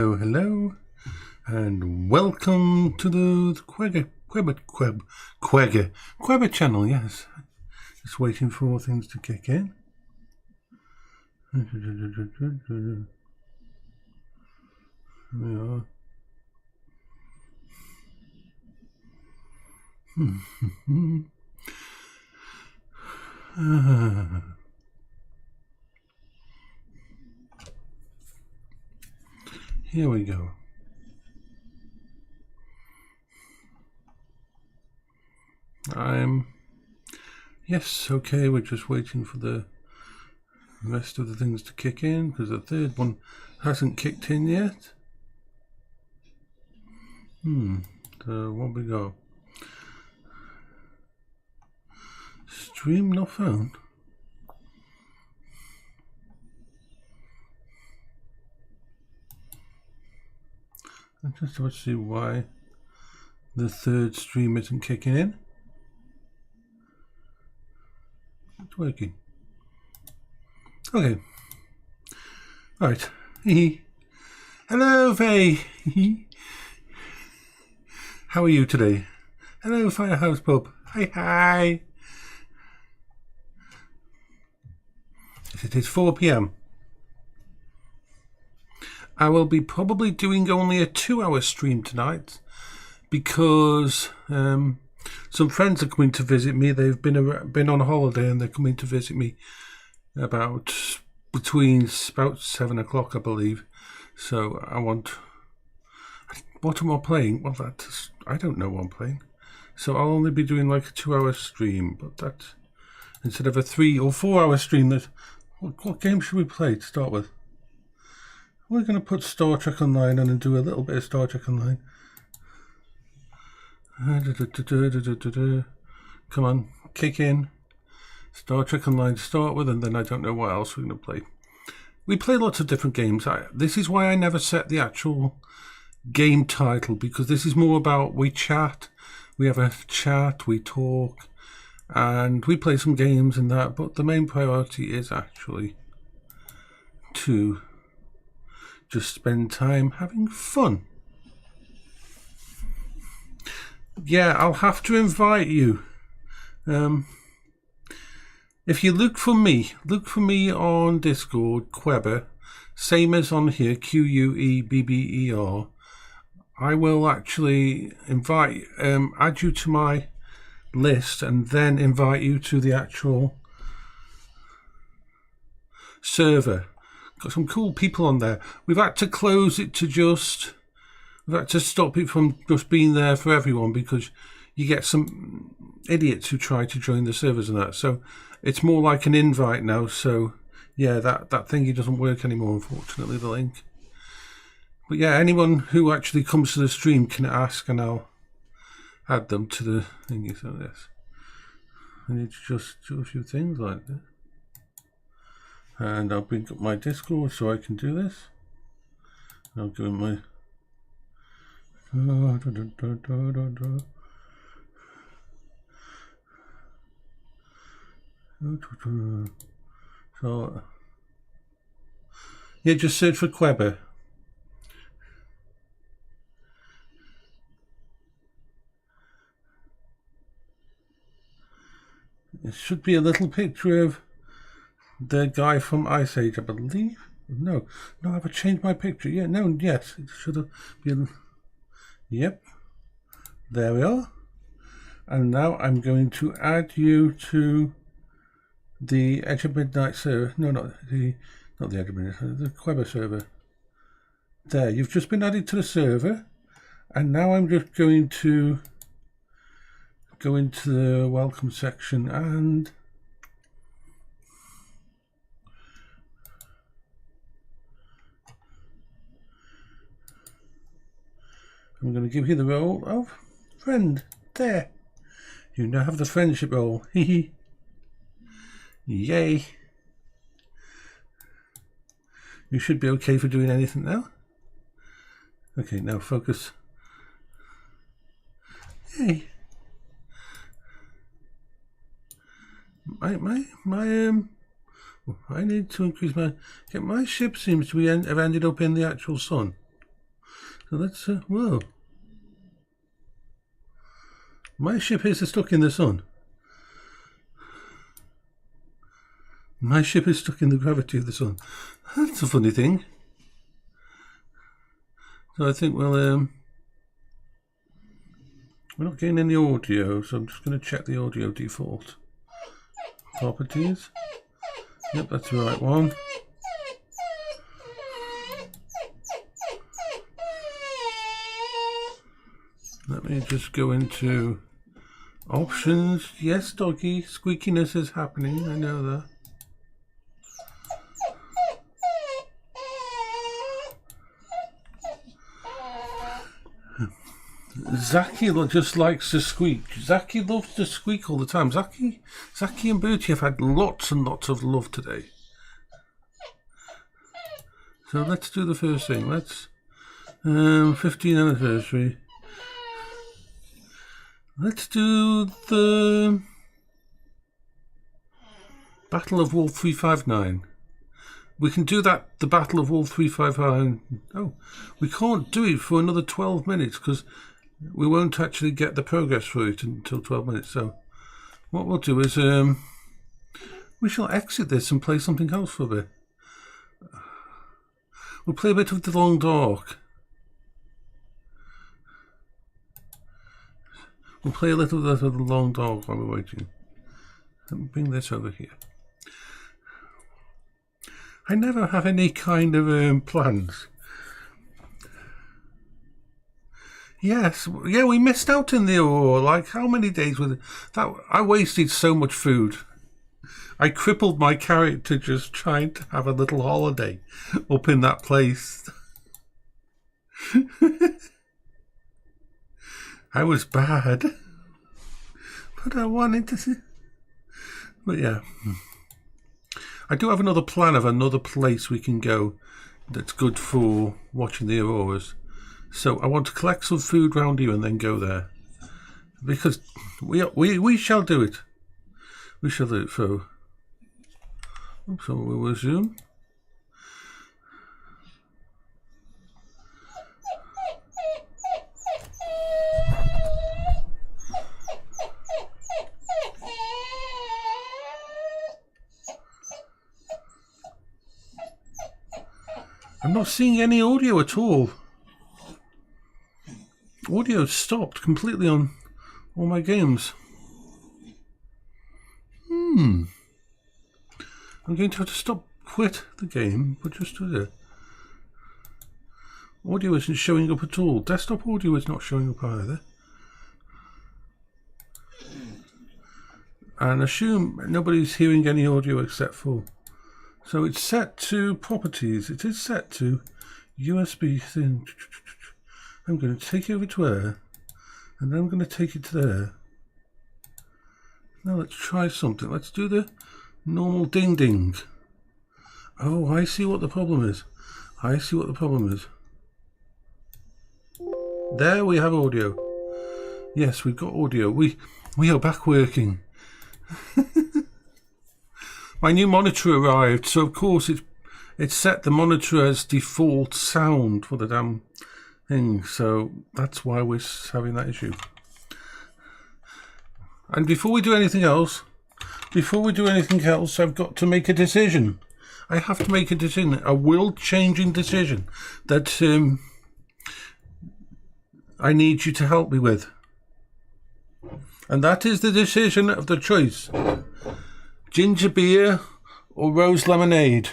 Hello, and welcome to the Quagga channel. Yes, just waiting for things to kick in. There we are. Here we go. Yes, okay, we're just waiting for the rest of the things to kick in because the third one hasn't kicked in yet. So what we got? Stream not found. I'm just about to see why the third stream isn't kicking in. It's working. Okay. Right. Hello, Faye. How are you today? Hello, Firehouse Pup. Hi. It is 4 p.m. I will be probably doing only a 2-hour stream tonight because some friends are coming to visit me. They've been on holiday and they're coming to visit me about 7 o'clock, I believe. So what am I playing? Well, I don't know what I'm playing. So I'll only be doing like a 2-hour stream, but that instead of a 3 or 4 hour stream. What game should we play to start with? We're going to put Star Trek Online on and do a little bit of Star Trek Online. Come on, kick in. Star Trek Online to start with, and then I don't know what else we're going to play. We play lots of different games. This is why I never set the actual game title, because this is more about we chat. We have a chat, we talk, and we play some games and that, but the main priority is actually to just spend time having fun. Yeah, I'll have to invite you. If you look for me on Discord, Quebber, same as on here, Quebber. I will actually add you to my list and then invite you to the actual server. Got some cool people on there. We've had to close it we've had to stop it from just being there for everyone because you get some idiots who try to join the servers and that. So it's more like an invite now. So yeah, that thingy doesn't work anymore, unfortunately, the link. But yeah, anyone who actually comes to the stream can ask and I'll add them to the thingy. So yes, I need to just do a few things like this. And I'll bring up my Discord so I can do this. I'll go in my so yeah, just search for Quebber. It should be a little picture of the guy from Ice Age, I believe. No, have I changed my picture? Yeah, no, yes, it should have been. Yep, there we are. And now I'm going to add you to the Edge of Midnight server. No, not the Edge of Midnight, the Quebber server. There, you've just been added to the server, and now I'm just going to go into the welcome section and I'm going to give you the role of friend. There. You now have the friendship role. Yay. You should be okay for doing anything now. Okay, now focus. Yay. I need to increase my ship seems to have ended up in the actual sun. So let's, whoa. My ship is stuck in the sun. My ship is stuck in the gravity of the sun. That's a funny thing. So I think, well, we're not getting any audio, so I'm just going to check the audio default. Properties. Yep, that's the right one. Let me just go into options. Yes, doggy, squeakiness is happening, I know that. Zaki just likes to squeak. Zaki loves to squeak all the time. Zaki and Bertie have had lots and lots of love today. So let's do the first thing. Let's 15th anniversary. Let's do the Battle of Wolf 359. We can do that, the Battle of Wolf 359. Oh, we can't do it for another 12 minutes because we won't actually get the progress for it until 12 minutes. So what we'll do is we shall exit this and play something else for a bit. We'll play a bit of The Long Dark. We'll play a little bit of The Long Dark while we're waiting. Let me bring this over here. I never have any kind of plans. Yes, yeah, we missed out in the Aurora. Like, how many days was it? That I wasted so much food. I crippled my character just trying to have a little holiday up in that place. I was bad, but I wanted to see. But yeah, I do have another plan of another place we can go that's good for watching the auroras. So I want to collect some food round here and then go there, because we shall do it. We shall do it for. So we'll resume. I'm not seeing any audio at all. Audio stopped completely on all my games. I'm going to have to quit the game, but just do it. Audio isn't showing up at all. Desktop audio is not showing up either. And assume nobody's hearing any audio except for. So it's set to properties. It is set to USB thing. I'm going to take it over to there, and then I'm going to take it to there. Now let's try something. Let's do the normal ding ding. Oh, I see what the problem is. I see what the problem is. There we have audio. Yes, we've got audio. We are back working. My new monitor arrived, so of course it set the monitor as default sound for the damn thing, so that's why we're having that issue. And before we do anything else, I've got to make a decision. I have to make a decision, a world-changing decision that I need you to help me with. And that is the decision of the choice. Ginger beer or rose lemonade?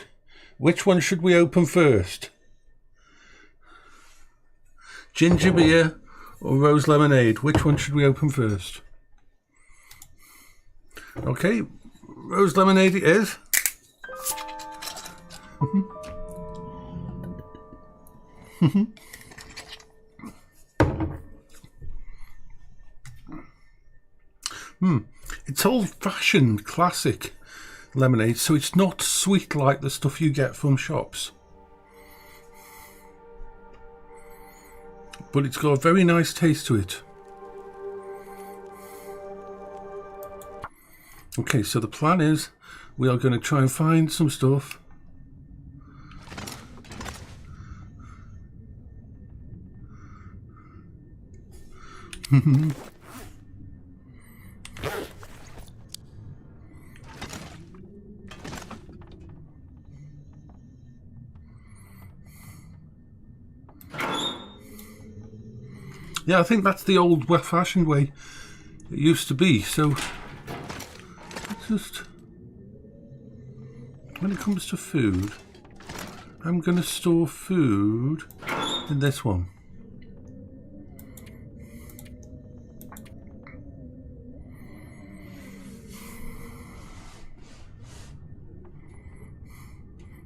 Which one should we open first? Ginger beer or rose lemonade? Which one should we open first? Okay, rose lemonade it is. It's old-fashioned, classic lemonade, so it's not sweet like the stuff you get from shops. But it's got a very nice taste to it. Okay, so the plan is we are going to try and find some stuff. Yeah, I think that's the old fashioned way it used to be. So it's just, when it comes to food, I'm going to store food in this one.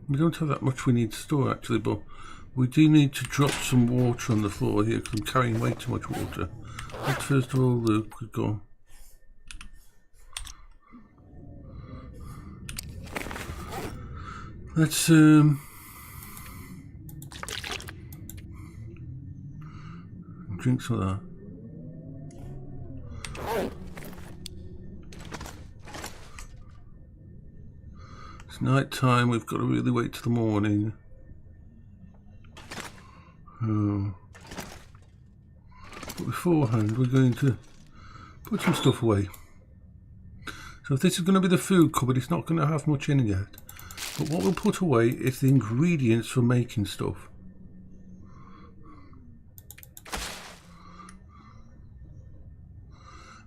We don't have that much we need to store actually, but we do need to drop some water on the floor here because I'm carrying way too much water. Let's first of all look, we've got let's drink some of that. It's night time, we've got to really wait till the morning. But beforehand we're going to put some stuff away. So if this is going to be the food cupboard, it's not going to have much in it yet. But what we'll put away is the ingredients for making stuff.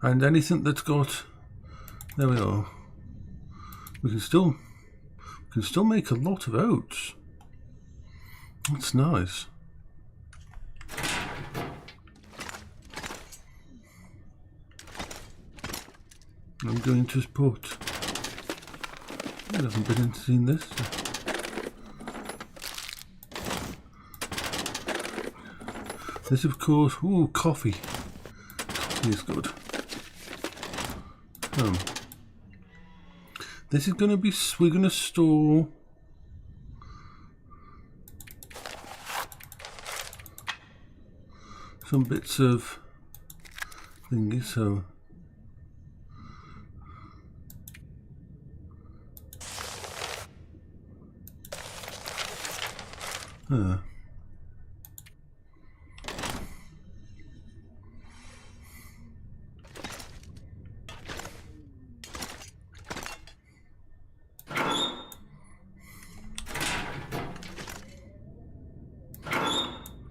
And anything that's got, there we are. We can still make a lot of oats. That's nice. I'm going to put, I haven't been in seen this. This of course, ooh, coffee. Coffee is good. This is going to be, we're going to store some bits of thingy, so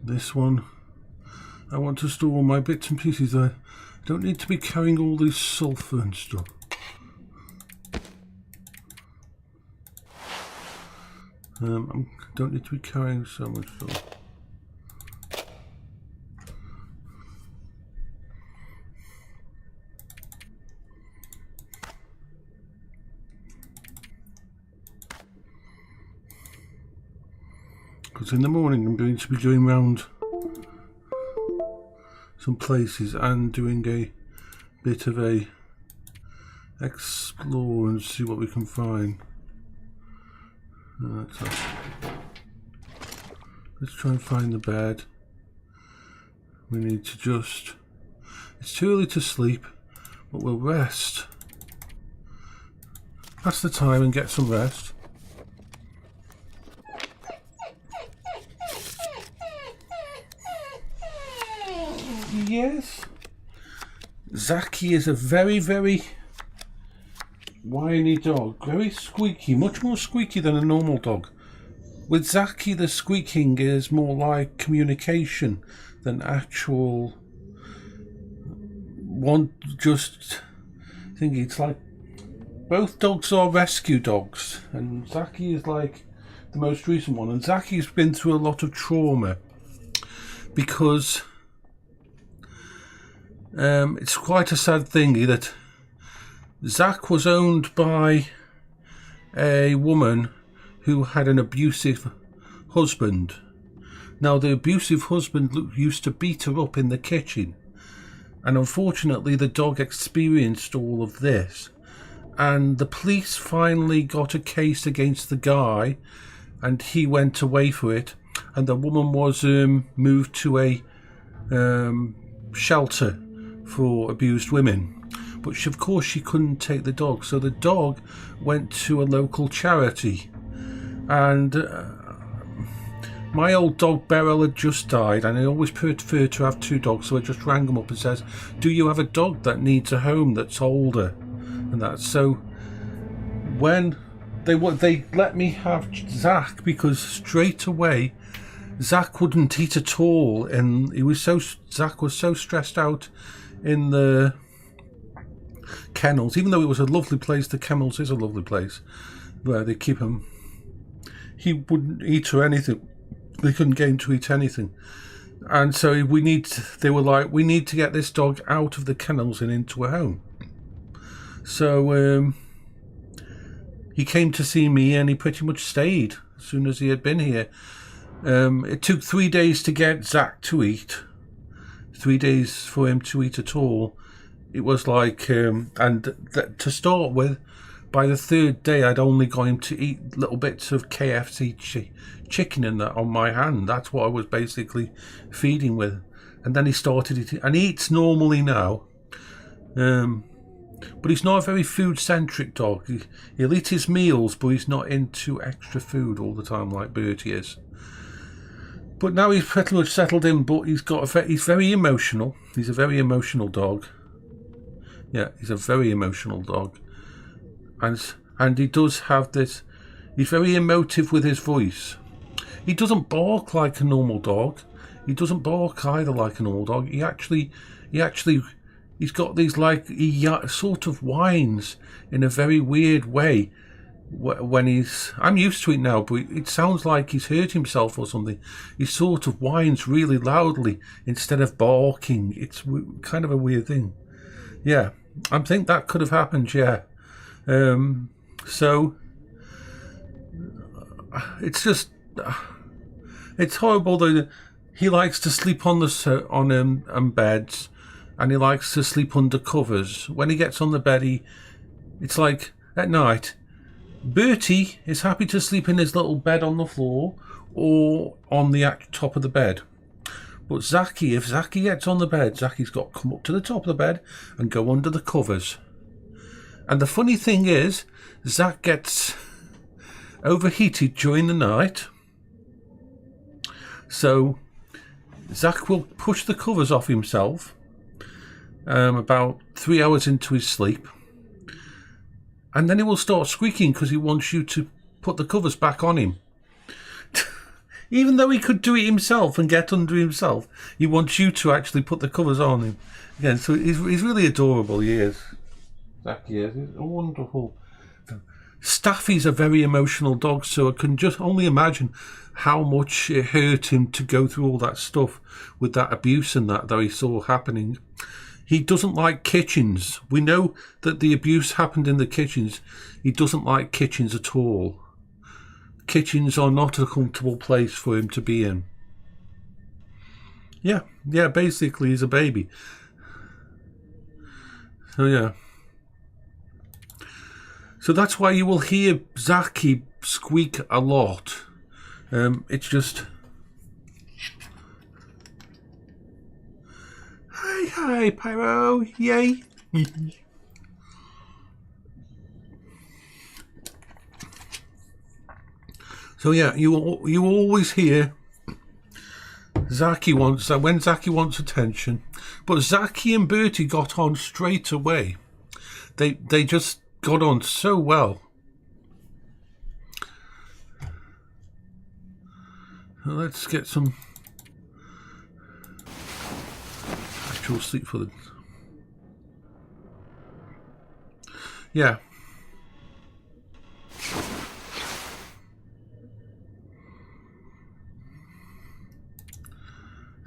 this one, I want to store all my bits and pieces. I don't need to be carrying all this sulphur and stuff. I don't need to be carrying so much stuff. Because in the morning I'm going to be going round some places and doing a bit of a explore and see what we can find. Let's try and find the bed. We need to just, it's too early to sleep, but we'll rest. Pass the time and get some rest. Yes. Zaki is a very, very whiny dog. Very squeaky, much more squeaky than a normal dog. With Zaki, the squeaking is more like communication than actual one just thing. It's like both dogs are rescue dogs, and Zaki is like the most recent one. And Zaki's been through a lot of trauma because it's quite a sad thing that Zak was owned by a woman who had an abusive husband. Now, the abusive husband used to beat her up in the kitchen, and unfortunately the dog experienced all of this, and the police finally got a case against the guy and he went away for it, and the woman was moved to a shelter for abused women. But she, of course she couldn't take the dog, so the dog went to a local charity, and My old dog Beryl had just died, and I always prefer to have 2 dogs, so I just rang him up and says, do you have a dog that needs a home that's older? And that. So when they let me have Zach, because straight away Zach wouldn't eat at all, and Zach was so stressed out in the kennels, even though it was a lovely place. The kennels is a lovely place where they keep him. He wouldn't eat or anything. They couldn't get him to eat anything, and so they were like, we need to get this dog out of the kennels and into a home. So he came to see me, and he pretty much stayed as soon as he had been here. It took 3 days to get Zach to eat. 3 days for him to eat at all. It was like, to start with, by the 3rd day, I'd only got him to eat little bits of KFC chicken and that on my hand. That's what I was basically feeding with. And then he started eating, and he eats normally now. But he's not a very food-centric dog. He'll eat his meals, but he's not into extra food all the time like Bertie is. But now he's pretty much settled in, but he's very emotional. He's a very emotional dog. Yeah, he's a very emotional dog. And he does have this, he's very emotive with his voice. He doesn't bark like a normal dog. He doesn't bark either like a normal dog. He's got these, like, he sort of whines in a very weird way when I'm used to it now, but it sounds like he's hurt himself or something. He sort of whines really loudly instead of barking. It's kind of a weird thing. Yeah, I think that could have happened, yeah. So it's just, it's horrible though. He likes to sleep on beds, and he likes to sleep under covers. When he gets on the bed, it's like at night, Bertie is happy to sleep in his little bed on the floor or on the top of the bed. But Zachy, if Zachy gets on the bed, Zachy's got to come up to the top of the bed and go under the covers. And the funny thing is, Zach gets overheated during the night. So Zach will push the covers off himself about 3 hours into his sleep. And then he will start squeaking because he wants you to put the covers back on him. Even though he could do it himself and get under himself, he wants you to actually put the covers on him. Again, so he's really adorable, he is. Zachy is. He's wonderful. Staffy's a very emotional dog, so I can just only imagine how much it hurt him to go through all that stuff with that abuse and that he saw happening. He doesn't like kitchens. We know that the abuse happened in the kitchens. He doesn't like kitchens at all. Kitchens are not a comfortable place for him to be in. Yeah, basically he's a baby. So yeah. So that's why you will hear Zachy squeak a lot. It's just... Hi, Pyro, yay. So yeah, you always hear Zachy when Zachy wants attention. But Zachy and Bertie got on straight away. They just got on so well. Let's get some actual sleep for them. Yeah.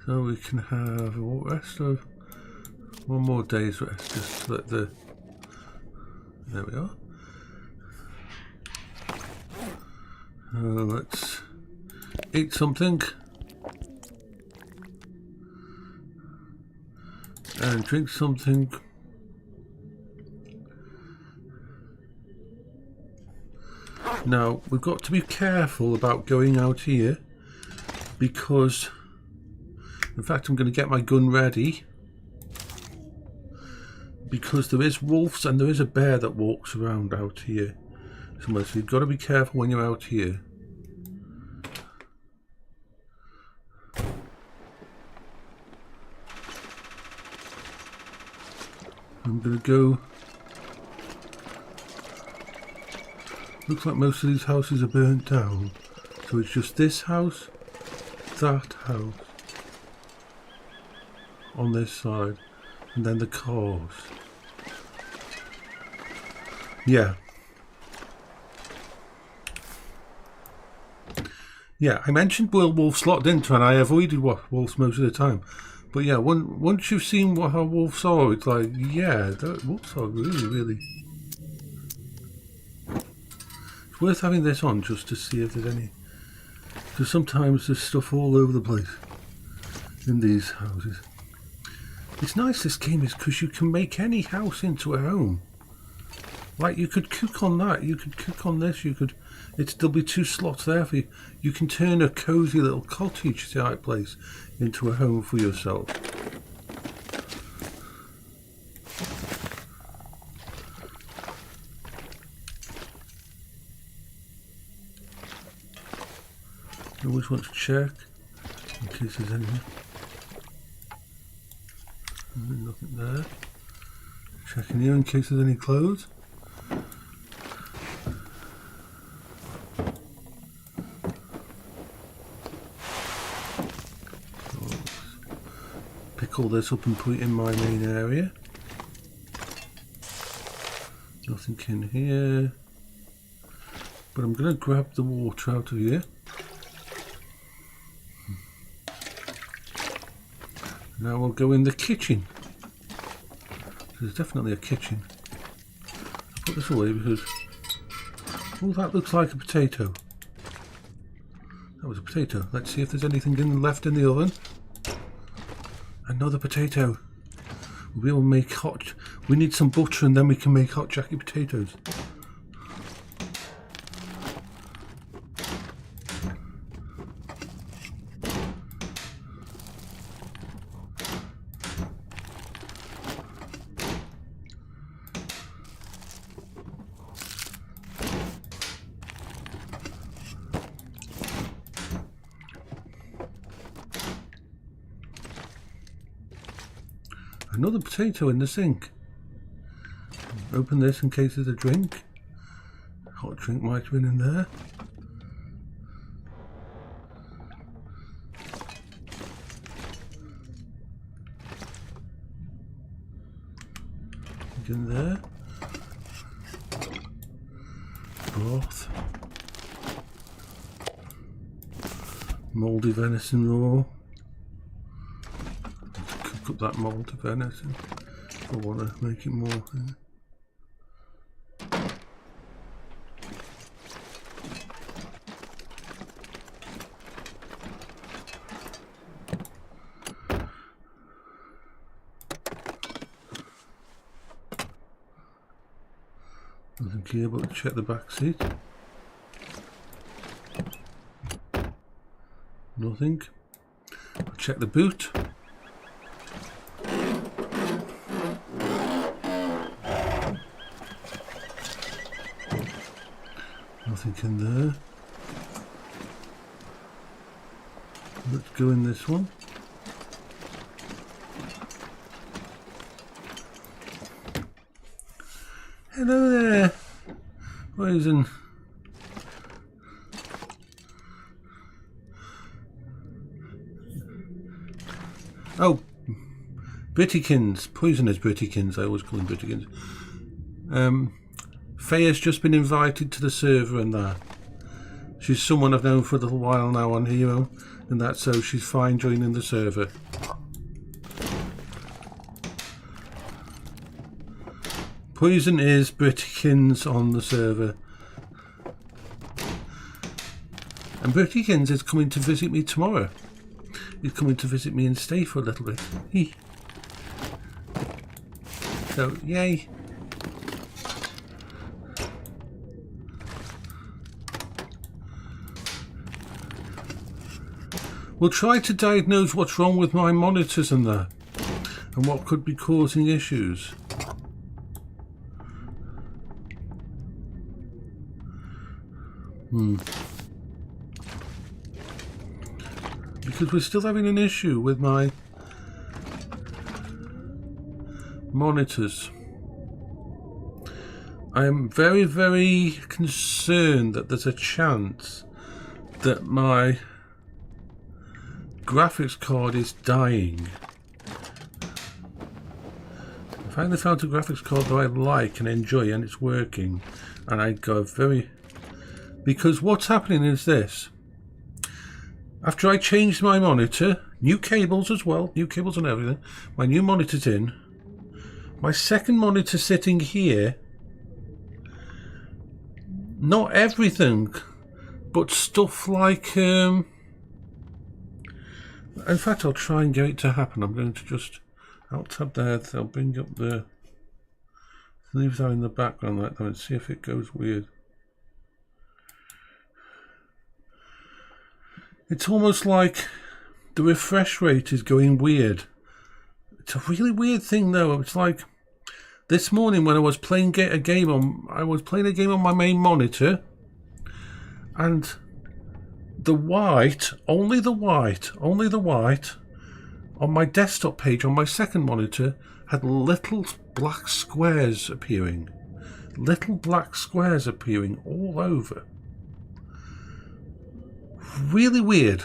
So we can have a rest of one more day's rest. Just let the... There we are. Let's eat something. And drink something. Now, we've got to be careful about going out here because... In fact, I'm going to get my gun ready because there is wolves and there is a bear that walks around out here somewhere. So you've got to be careful when you're out here. I'm gonna go. Looks like most of these houses are burnt down. So it's just this house, that house on this side, and then the cars. Yeah. Yeah, I mentioned wolves slot, didn't I? And I avoided wolves most of the time. But yeah, once you've seen how wolves are, it's like, yeah, wolves are really, really... It's worth having this on just to see if there's any... Because sometimes there's stuff all over the place in these houses. It's nice, this game is, because you can make any house into a home. Like, you could cook on that, you could cook on this, you could... There'll be 2 slots there for you. You can turn a cosy little cottage type place into a home for yourself. I always want to check in case there's anything. Nothing there. Checking here in case there's any clothes. Pick all this up and put it in my main area. Nothing in here. But I'm going to grab the water out of here. Now we'll go in the kitchen. There's definitely a kitchen. I'll put this away because... Oh, that looks like a potato. That was a potato. Let's see if there's anything left in the oven. Another potato. We'll be able to make hot... We need some butter and then we can make hot jacket potatoes. Another potato in the sink. Open this in case there's a drink. Hot drink might have been in there. In there. Broth. Mouldy venison raw. Cook up that mouldy venison if I want to make it more. Nothing here but check the back seat. Nothing. I'll check the boot. Nothing in there. Let's go in this one. Hello there, Poison. Oh, Brittykins. Poison is Brittykins. I always call him Brittykins. Faye has just been invited to the server and that. She's someone I've known for a little while now on Hero, and that, so she's fine joining the server. Poison is Brittykins on the server. And Brittykins is coming to visit me tomorrow. He's coming to visit me and stay for a little bit. So, yay. We'll try to diagnose what's wrong with my monitors and that, and what could be causing issues. Because we're still having an issue with my monitors. I'm very, very concerned that there's a chance that my graphics card is dying. I finally found a graphics card that I like and enjoy, and it's working. And I go very... Because what's happening is this. After I changed my monitor, new cables as well, new cables and everything, my new monitor's in, my second monitor sitting here, not everything, but stuff like, in fact I'll try and get it to happen. I'm going to just alt tab there, I'll bring up the, leave that in the background like that and see if it goes weird. It's almost like the refresh rate is going weird. It's a really weird thing though. It's like this morning when I was playing a game on my main monitor, and the white, only the white on my desktop page on my second monitor had little black squares appearing. Little black squares appearing all over. Really weird.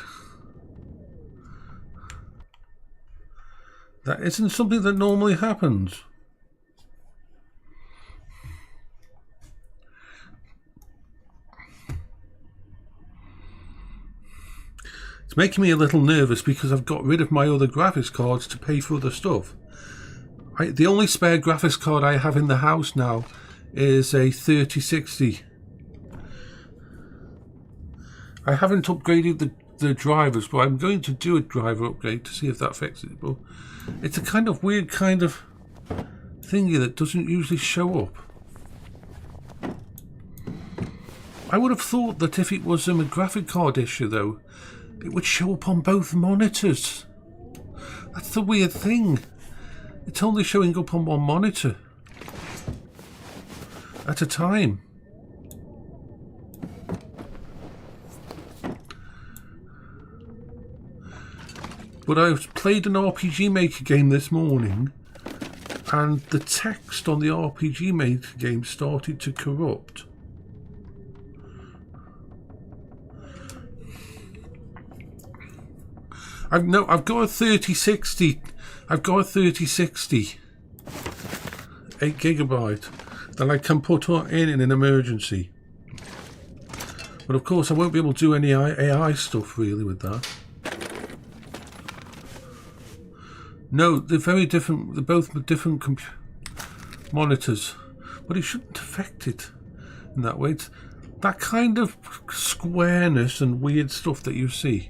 That isn't something that normally happens. It's making me a little nervous because I've got rid of my other graphics cards to pay for other stuff. The only spare graphics card I have in the house now is a 3060. I haven't upgraded the drivers, but I'm going to do a driver upgrade to see if that fixes it. But it's a kind of weird kind of thingy that doesn't usually show up. I would have thought that if it was a graphic card issue though, it would show up on both monitors. That's the weird thing. It's only showing up on one monitor at a time. But I played an RPG Maker game this morning, and the text on the RPG Maker game started to corrupt. I've got a 3060. I've got a 3060, 8GB that I can put in an emergency. But of course, I won't be able to do any AI stuff really with that. No, they're very different. They're both different monitors, but it shouldn't affect it in that way. It's that kind of squareness and weird stuff that you see.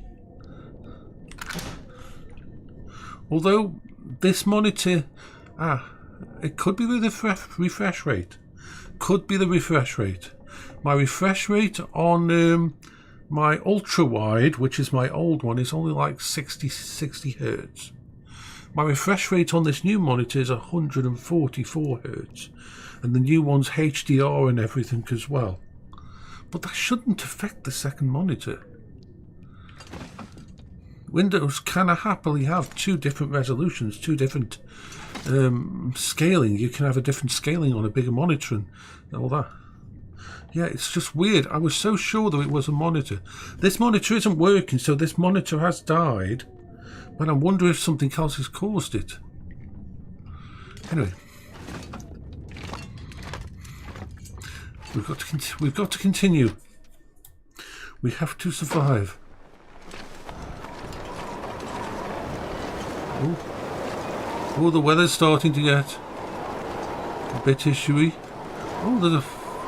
Although this monitor, it could be the refresh rate. Could be the refresh rate. My refresh rate on my ultra wide, which is my old one, is only like 60 Hertz. My refresh rate on this new monitor is 144 Hertz, and the new one's HDR and everything as well. But that shouldn't affect the second monitor. Windows can happily have two different resolutions, two different scaling. You can have a different scaling on a bigger monitor and all that. Yeah, it's just weird. I was so sure that it was a monitor. This monitor isn't working, so this monitor has died. But I wonder if something else has caused it. Anyway, we've got to continue. We have to survive. Oh, the weather's starting to get a bit issuey. Oh, there's a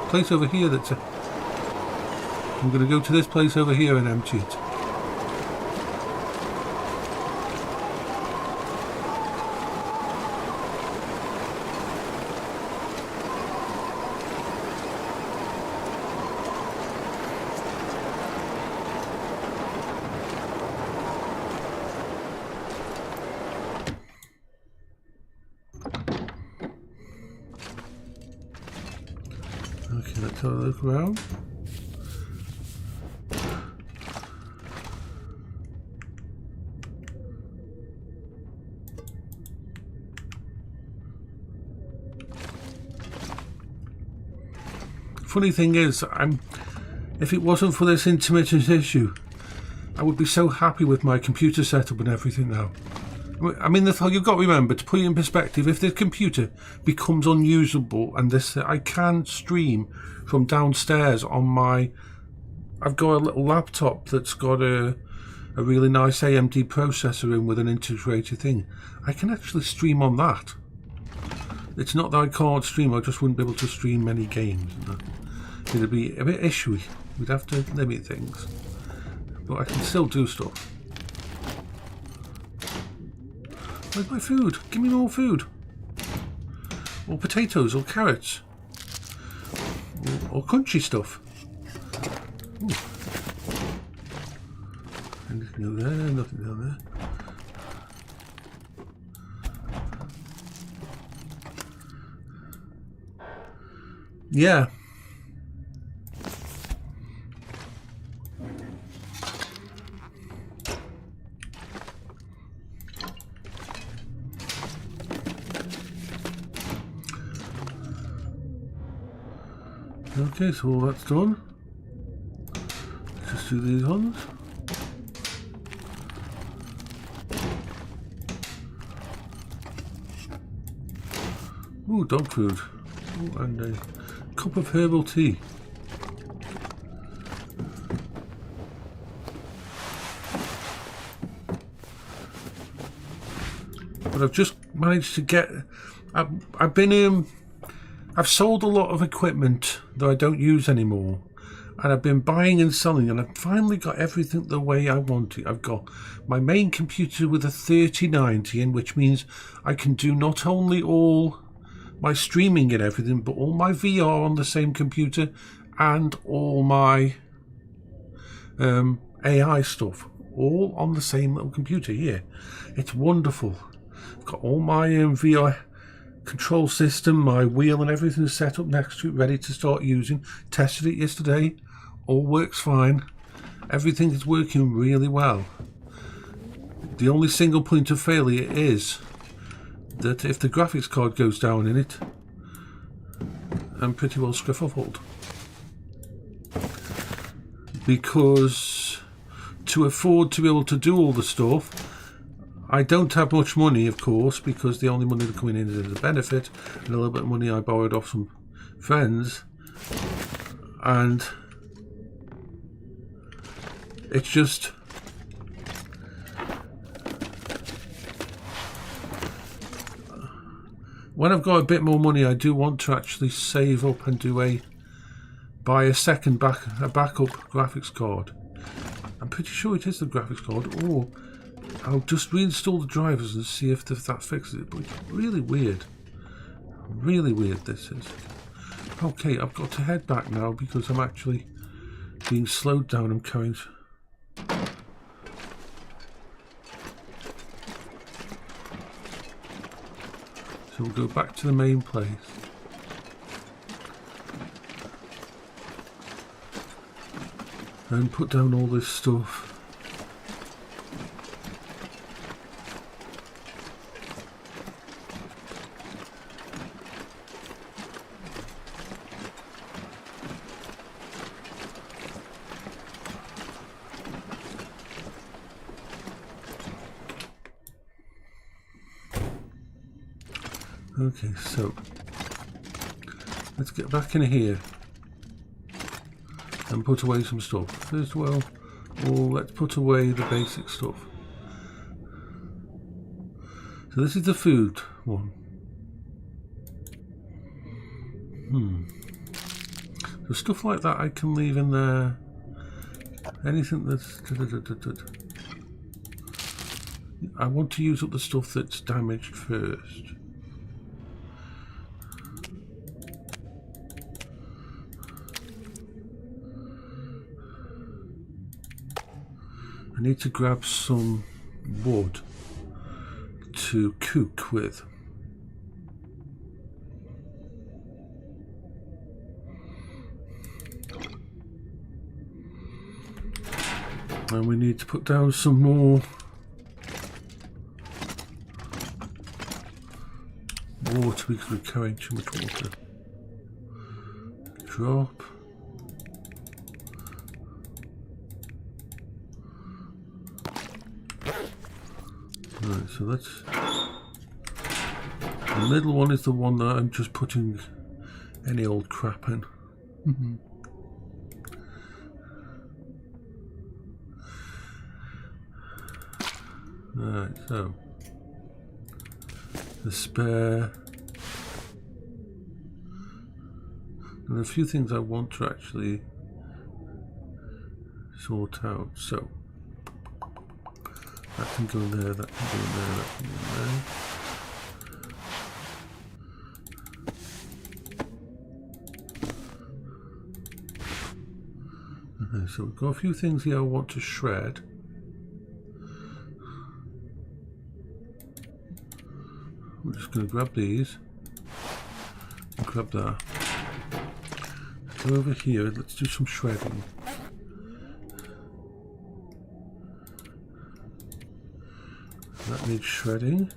place over here that's I'm going to go to this place over here and empty it. Okay, let's have a look around. funny thing is, if it wasn't for this intermittent issue, I would be so happy with my computer setup and everything now. I mean, you've got to remember, to put it in perspective, if the computer becomes unusable and I can stream from downstairs on my... I've got a little laptop that's got a really nice AMD processor in with an integrated thing. I can actually stream on that. It's not that I can't stream, I just wouldn't be able to stream many games. It'd be a bit issuey. We'd have to limit things. But I can still do stuff. Where's my food? Give me more food. Or potatoes, or carrots. Or crunchy stuff. Ooh. Anything over there? Nothing down there. Yeah. Okay, so all that's done. Let's just do these ones. Ooh, dog food. Ooh, and a cup of herbal tea. But I've just managed to get... I've sold a lot of equipment that I don't use anymore, and I've been buying and selling, and I've finally got everything the way I want it. I've got my main computer with a 3090 in, which means I can do not only all my streaming and everything, but all my VR on the same computer and all my AI stuff all on the same little computer here. It's wonderful. I've got all my VR control system, my wheel and everything set up next to it, ready to start using. Tested it yesterday, all works fine. Everything is working really well. The only single point of failure is that if the graphics card goes down in it, I'm pretty well scriffled. Because to afford to be able to do all the stuff, I don't have much money, of course, because the only money that's coming in is a benefit and a little bit of money I borrowed off some friends. And it's just... when I've got a bit more money, I do want to actually save up and buy a second backup graphics card. I'm pretty sure it is the graphics card, or I'll just reinstall the drivers and see if that fixes it. But it's really weird. Really weird this is. Okay, I've got to head back now because I'm actually being slowed down. I'm carrying... So we'll go back to the main place. And put down all this stuff. Okay, so let's get back in here and put away some stuff as well, or let's put away the basic stuff. So this is the food one. So stuff like that I can leave in there. Anything that's... I want to use up the stuff that's damaged first. I need to grab some wood to cook with. And we need to put down some more water because we're carrying too much water. Drop. Right, so that's... The middle one is the one that I'm just putting any old crap in. Right, so the spare. There are a few things I want to actually sort out. So that can go in there, that can go in there, that can go in there. Okay, so we've got a few things here I want to shred. We're just going to grab these and grab that. Go over here, let's do some shredding. That needs shredding.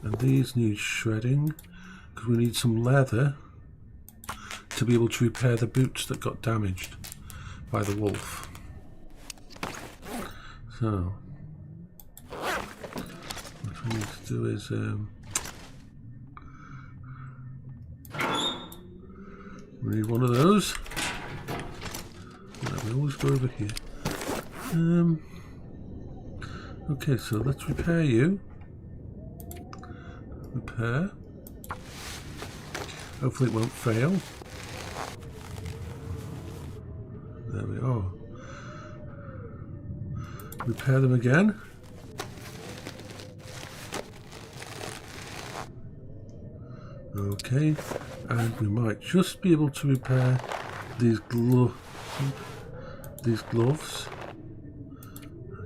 And these need shredding because we need some leather to be able to repair the boots that got damaged by the wolf. So what we need to do is we need one of those. We always go over here. Okay, so let's repair you. Repair. Hopefully it won't fail. There we are. Repair them again. Okay, and we might just be able to repair these gloves.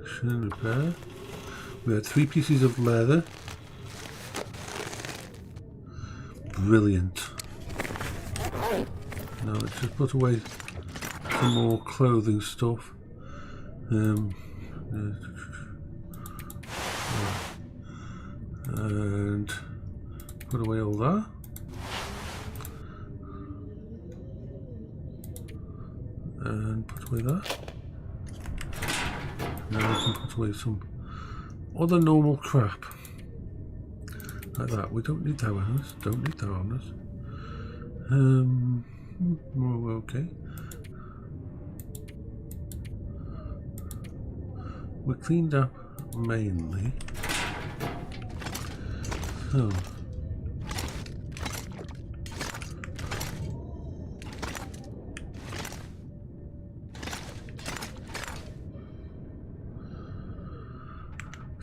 Action, repair. We had 3 pieces of leather. Brilliant. Now let's just put away some more clothing stuff. And put away all that. And put away that. Now we can put away some other normal crap. Like that. We don't need that on us. Don't need that on us. Okay. We're cleaned up mainly. So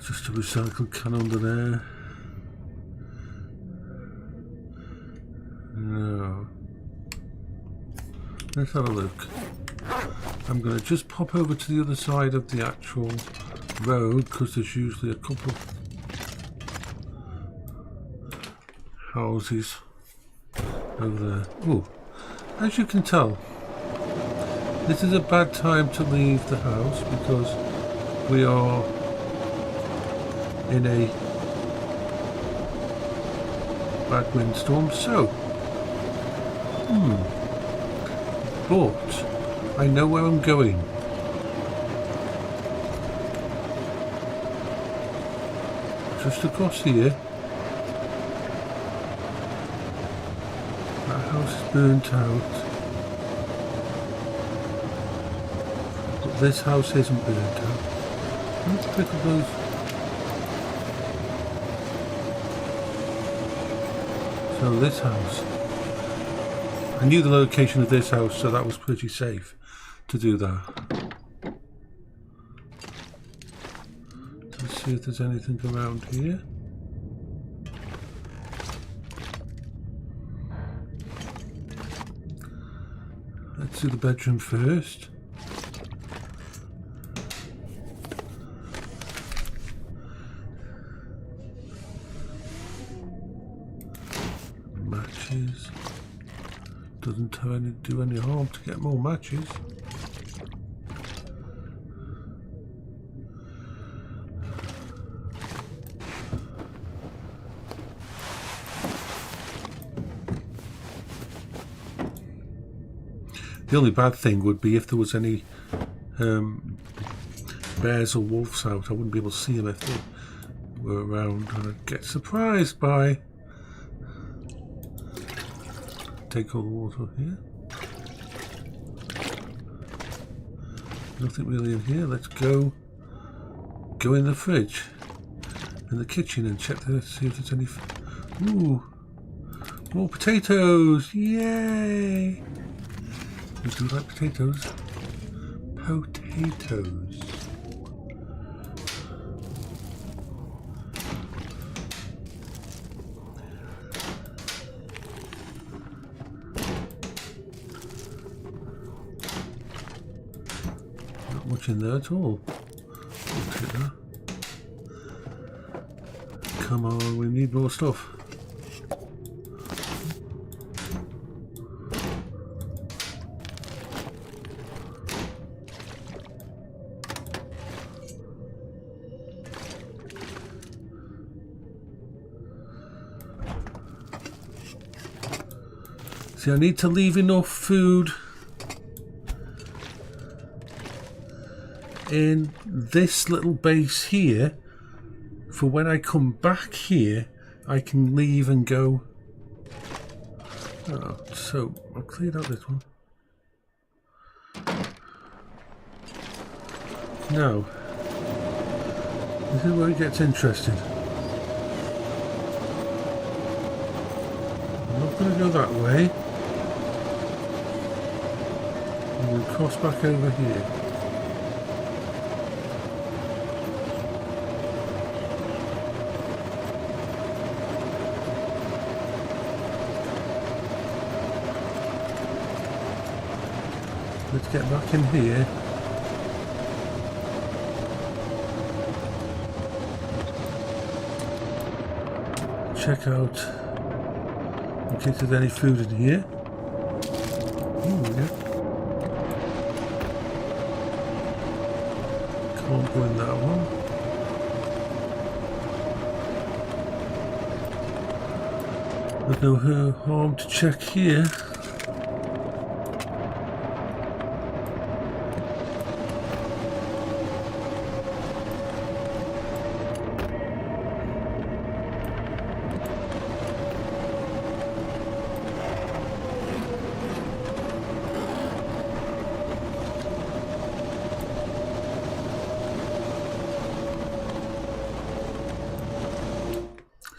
just a recycled can under there. No. Let's have a look. I'm going to just pop over to the other side of the actual road because there's usually a couple of houses over there. Oh, as you can tell, this is a bad time to leave the house because we are in a bad windstorm. So, but I know where I'm going. Just across here. That house is burnt out. But this house isn't burnt out. Let's pick up those. So this house. I knew the location of this house, so that was pretty safe to do that. Let's see if there's anything around here. Let's do the bedroom first. Matches. Doesn't do any harm to get more matches. The only bad thing would be if there was any bears or wolves out. I wouldn't be able to see them if they were around, and I'd get surprised by... Take all the water here. Nothing really in here. Let's go in the fridge, in the kitchen, and check there to see if there's any... Ooh, more potatoes! Yay! We do like potatoes. Potatoes. Not much in there at all. Come on, we need more stuff. See, I need to leave enough food in this little base here for when I come back here I can leave and go. Oh, so I'll clear out this one. Now, this is where it gets interesting. I'm not going to go that way. We'll cross back over here. Let's get back in here. Check out in case there's any food in here. Ooh, yeah. Can't go in that one. There's no harm to check here.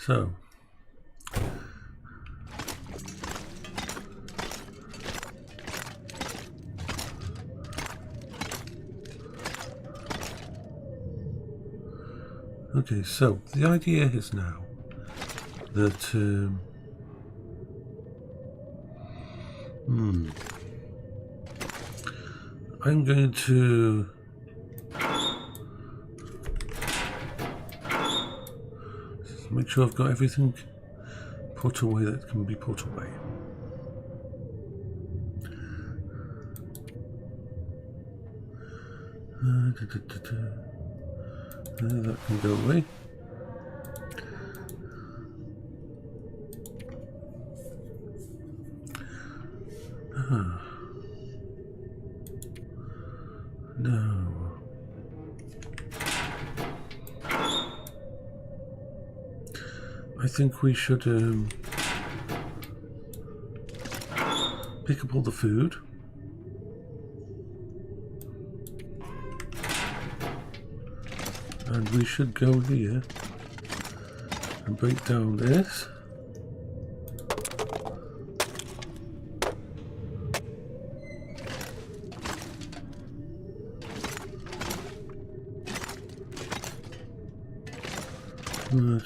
So, okay, so the idea is now that I'm going to make sure I've got everything put away that can be put away. That can go away. No. I think we should pick up all the food. And we should go here and break down this.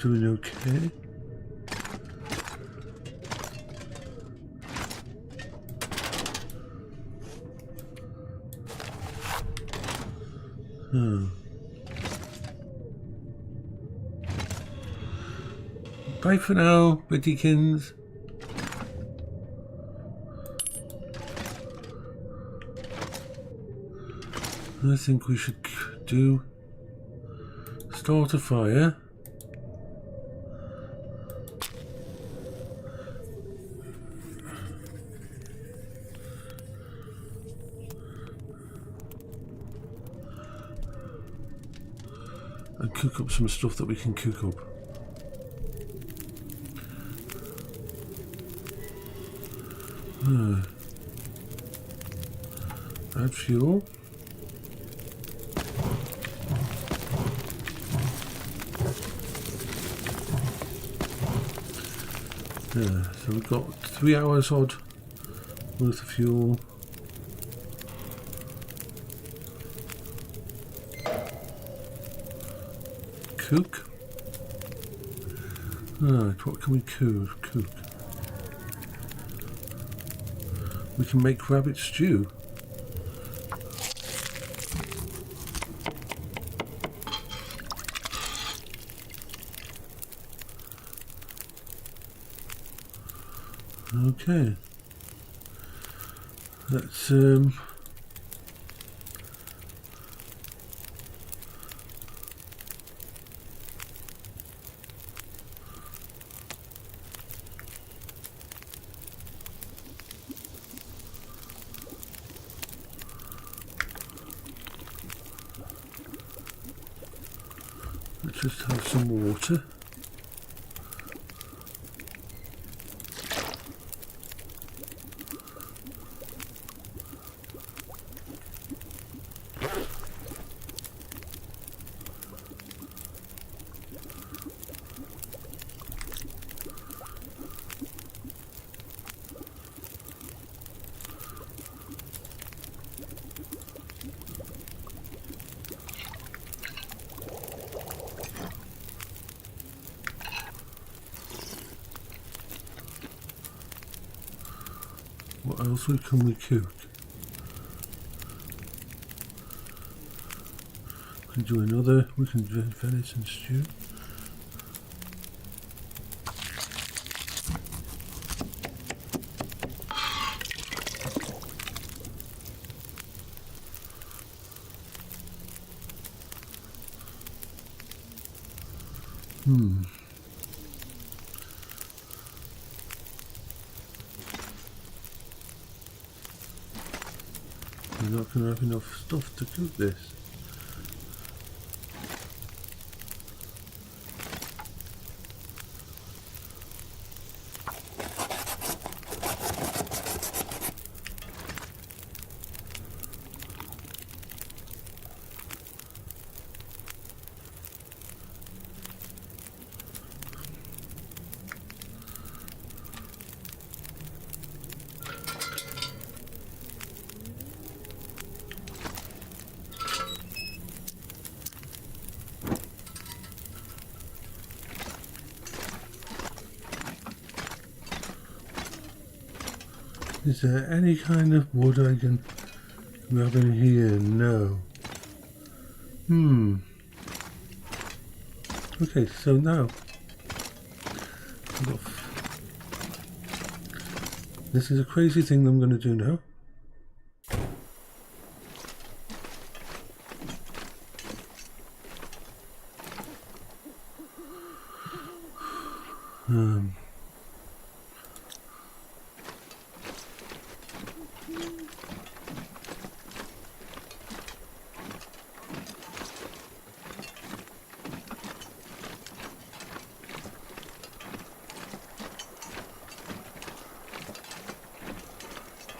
Doing okay. Bye for now, Bittykins. I think we should start a fire. and cook up some stuff that we can cook up. Add fuel. Yeah, so we've got 3 hours odd worth of fuel. Cook. Right, what can we cook? We can make rabbit stew. Okay. Let's just have some water. What else can we cook? We can do another, we can do venison stew. We're not going to have enough stuff to cook this. Is there any kind of wood I can grab in here? No. Okay, so now this is a crazy thing that I'm going to do now.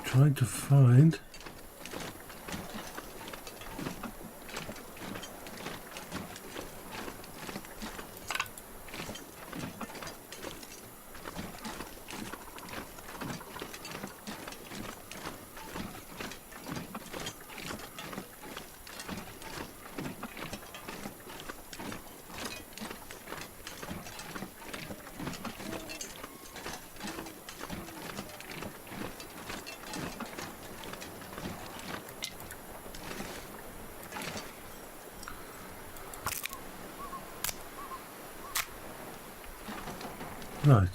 Trying to find right.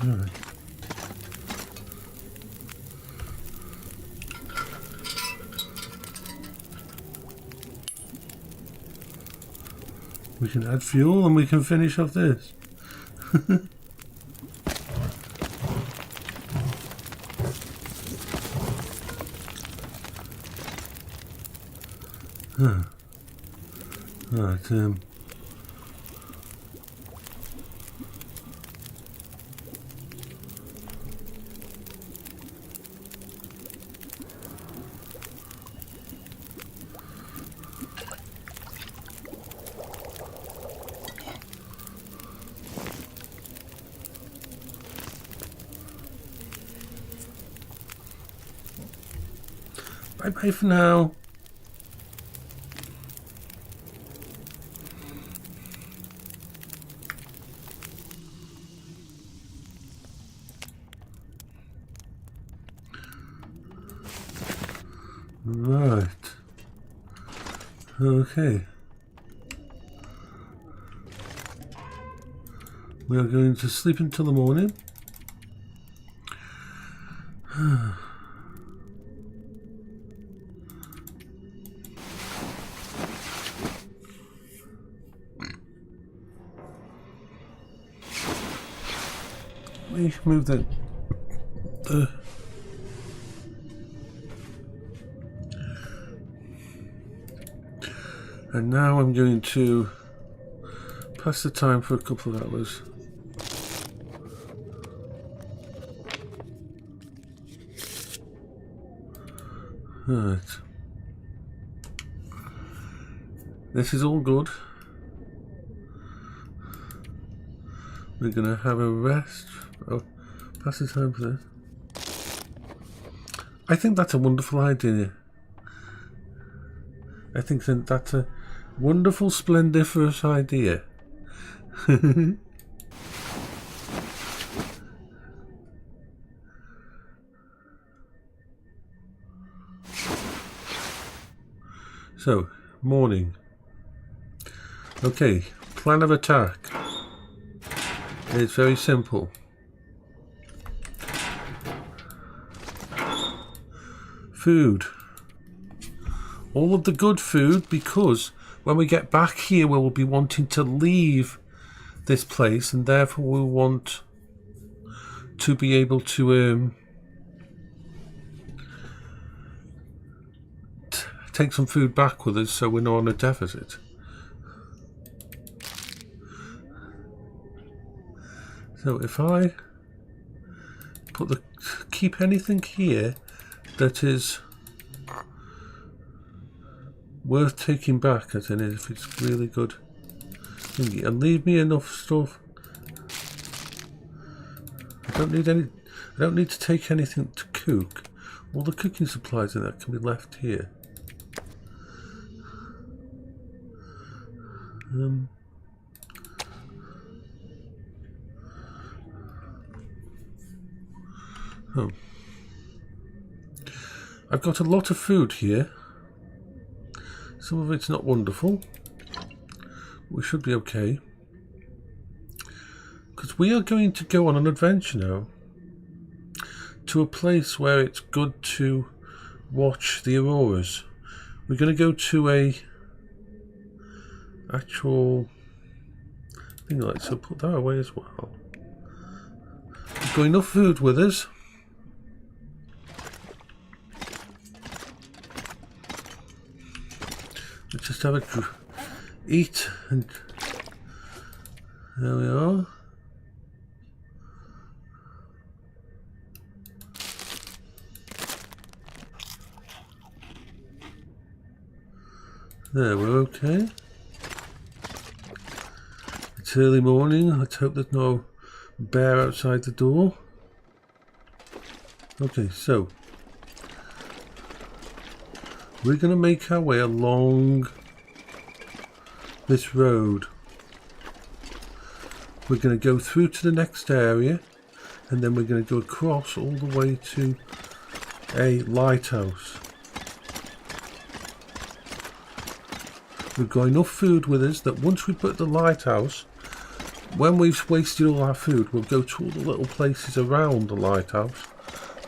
Right. We can add fuel and we can finish off this. Huh. Right, bye-bye for now. Right. Okay. We are going to sleep until the morning. We move the and now I'm going to pass the time for a couple of hours. Right. This is all good. We're gonna have a rest. Oh, pass the time for this. I think that's a wonderful idea. I think that's a wonderful, splendiferous idea. So, morning. Okay, plan of attack. It's very simple. Food. All of the good food, because when we get back here we will be wanting to leave this place, and therefore we want to be able to take some food back with us so we're not on a deficit. So if I keep anything here that is worth taking back, as in if it's really good thingy, and leave me enough stuff. I don't need to take anything to cook. All the cooking supplies in that can be left here. Oh. I've got a lot of food here. Some of it's not wonderful. We should be okay. Because we are going to go on an adventure now to a place where it's good to watch the auroras. We're going to go to a actual thing like so. Put that away as well. We've got enough food with us. Let's just have a eat, and there we are. There, we're okay. It's early morning. Let's hope there's no bear outside the door. Okay, so we're going to make our way along this road. We're going to go through to the next area, and then we're going to go across all the way to a lighthouse. We've got enough food with us that once we put the lighthouse, when we've wasted all our food, we'll go to all the little places around the lighthouse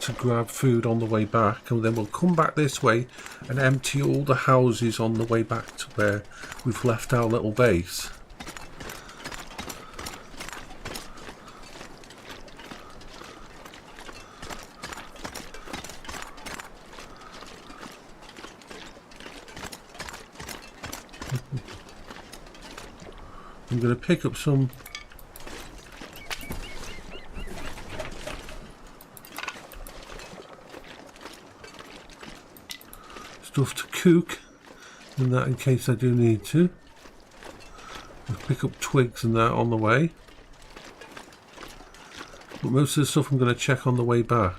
to grab food on the way back, and then we'll come back this way and empty all the houses on the way back to where we've left our little base. I'm going to pick up some stuff to cook, and that in case I do need to. I'll pick up twigs and that on the way. But most of the stuff I'm going to check on the way back.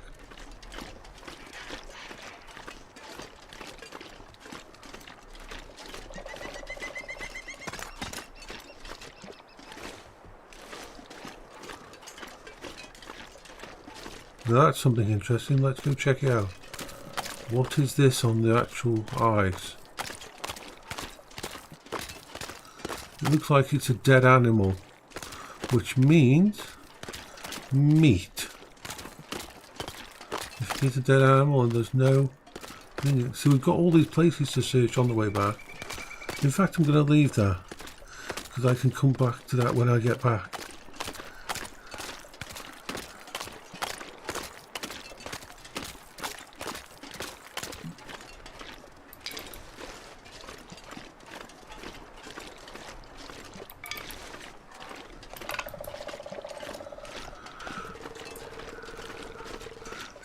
Now that's something interesting. Let's go check it out. What is this on the actual ice? It looks like it's a dead animal, which means meat. If it's a dead animal and there's no... So we've got all these places to search on the way back. In fact, I'm going to leave that, because I can come back to that when I get back.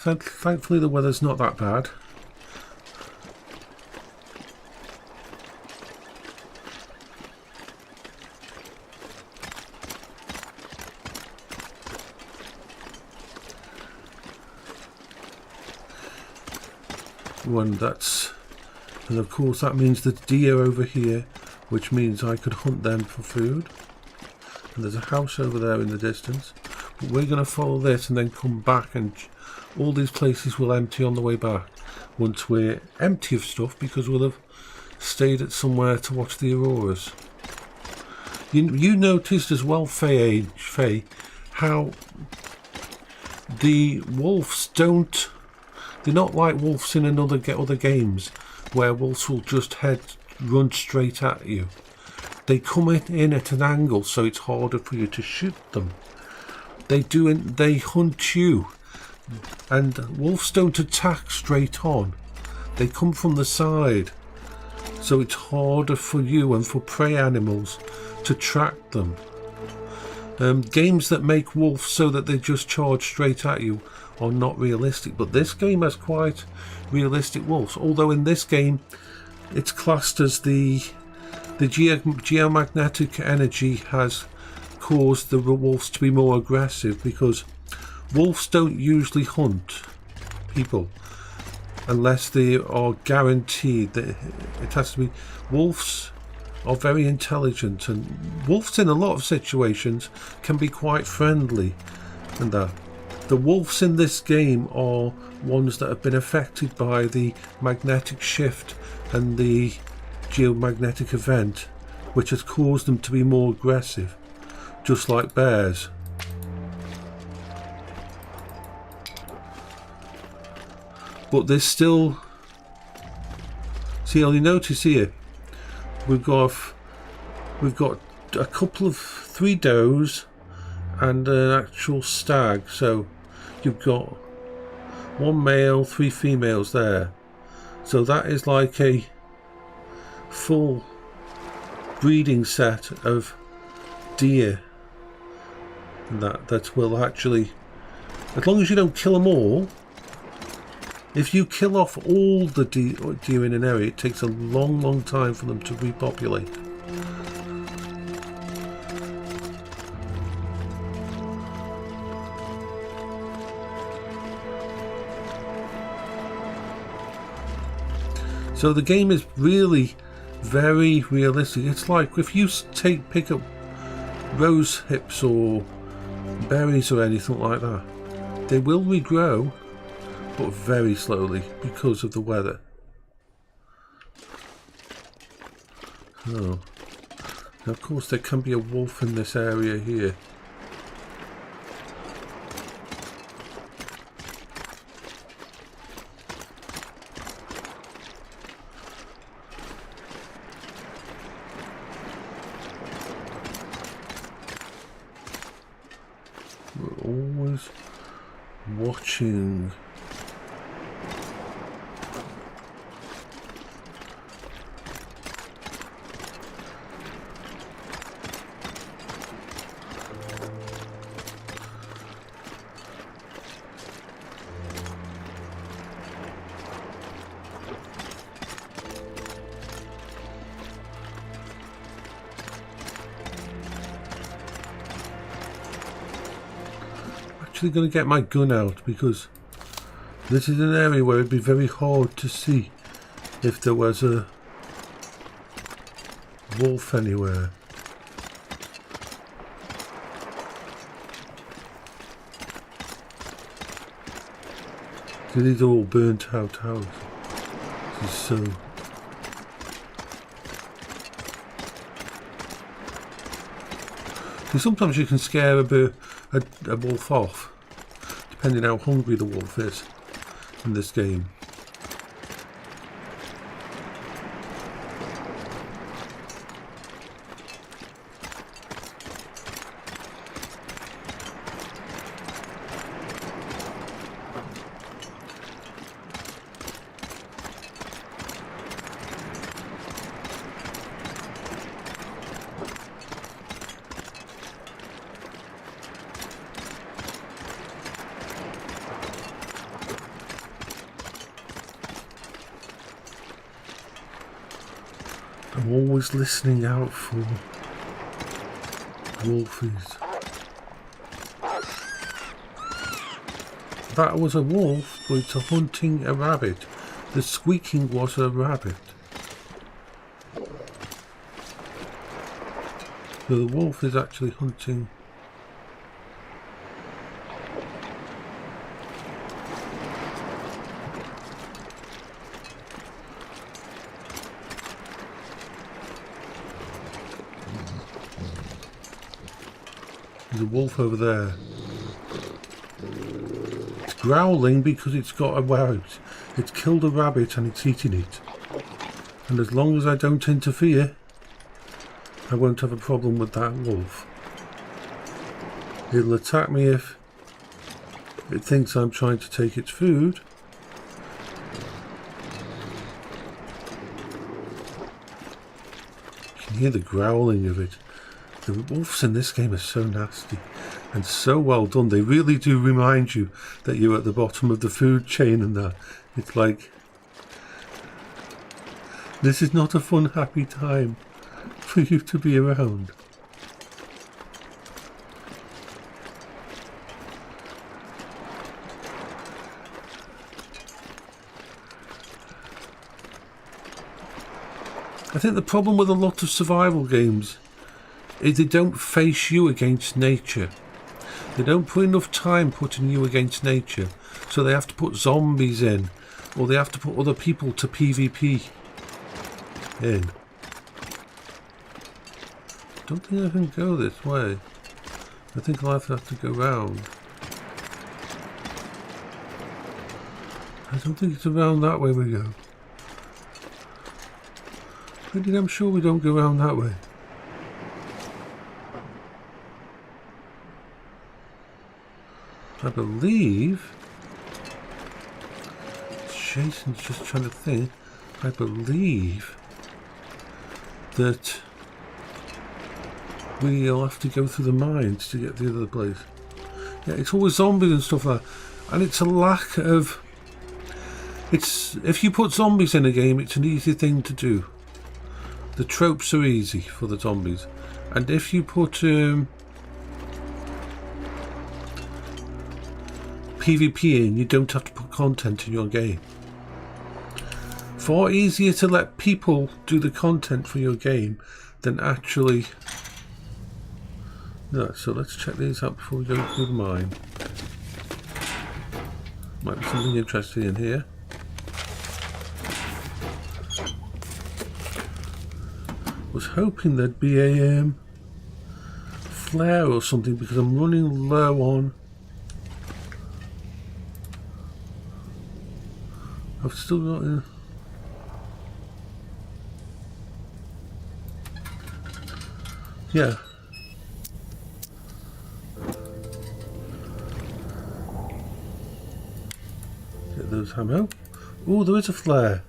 Thankfully the weather's not that bad. And of course that means the deer over here, which means I could hunt them for food. And there's a house over there in the distance. But we're going to follow this and then come back, and all these places will empty on the way back once we're empty of stuff, because we'll have stayed at somewhere to watch the auroras. You noticed as well, Faye, how the wolves don't... They're not like wolves in other games where wolves will just run straight at you. They come in at an angle, so it's harder for you to shoot them. They hunt you, and wolves don't attack straight on. They come from the side, so it's harder for you and for prey animals to track them. Games that make wolves so that they just charge straight at you are not realistic, but this game has quite realistic wolves, although in this game it's classed as the geomagnetic energy has caused the wolves to be more aggressive, because wolves don't usually hunt people unless they are guaranteed that it has to be. Wolves are very intelligent, and wolves in a lot of situations can be quite friendly, and that the wolves in this game are ones that have been affected by the magnetic shift and the geomagnetic event, which has caused them to be more aggressive, just like bears. But there's still... See, you'll notice here we've got a couple of 3 does and an actual stag, so you've got 1 male, 3 females there, so that is like a full breeding set of deer, and that will actually, as long as you don't kill them all. If you kill off all the deer in an area, it takes a long time for them to repopulate. So the game is really very realistic. It's like if you pick up rose hips or berries or anything like that, they will regrow, but very slowly because of the weather. Oh. Now of course there can be a wolf in this area here. We're always watching. actually going to get my gun out, because this is an area where it'd be very hard to see if there was a wolf anywhere. These are all burnt out houses. This is so... See, sometimes you can scare a wolf off, depending how hungry the wolf is in this game. I'm always listening out for wolfies. That was a wolf, but it's hunting a rabbit. The squeaking was a rabbit. So the wolf is actually hunting. There's a wolf over there. It's growling because it's got a rabbit. It's killed a rabbit and it's eating it. And as long as I don't interfere, I won't have a problem with that wolf. It'll attack me if it thinks I'm trying to take its food. You can hear the growling of it. The wolves in this game are so nasty and so well done. They really do remind you that you're at the bottom of the food chain and that. It's like, this is not a fun, happy time for you to be around. I think the problem with a lot of survival games is they don't face you against nature. They don't put enough time putting you against nature, so they have to put zombies in, or they have to put other people to PvP in. I don't think I can go this way. I think I'll have to go round. I don't think it's around that way we go. Pretty damn sure we don't go around that way. I believe Jason's just trying to think. I believe that we'll have to go through the mines to get to the other place. Yeah, it's always zombies and stuff like that. And it's a lack of... if you put zombies in a game, it's an easy thing to do. The tropes are easy for the zombies. And if you put PvP in, you don't have to put content in your game. Far easier to let people do the content for your game than actually... No, so let's check these out before we go through the mine. Might be something interesting in here. Was hoping there'd be a flare or something because I'm running low on... I've still got... yeah. Get those ammo. Oh, there is a flare.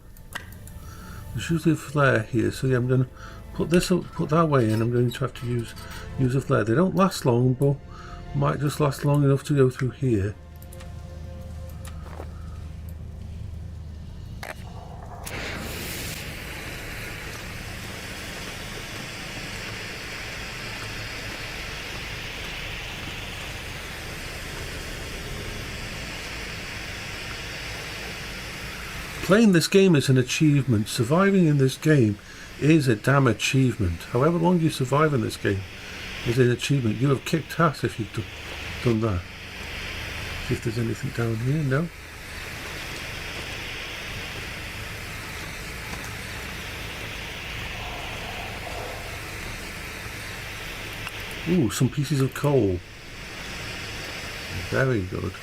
There's usually a flare here, so yeah, I'm going to put this up, put that way in. I'm going to have to use a flare. They don't last long, but might just last long enough to go through here. Playing this game is an achievement. Surviving in this game is a damn achievement. However long you survive in this game is an achievement. You have kicked ass if you've done that. See if there's anything down here. No. Ooh, some pieces of coal. Very good.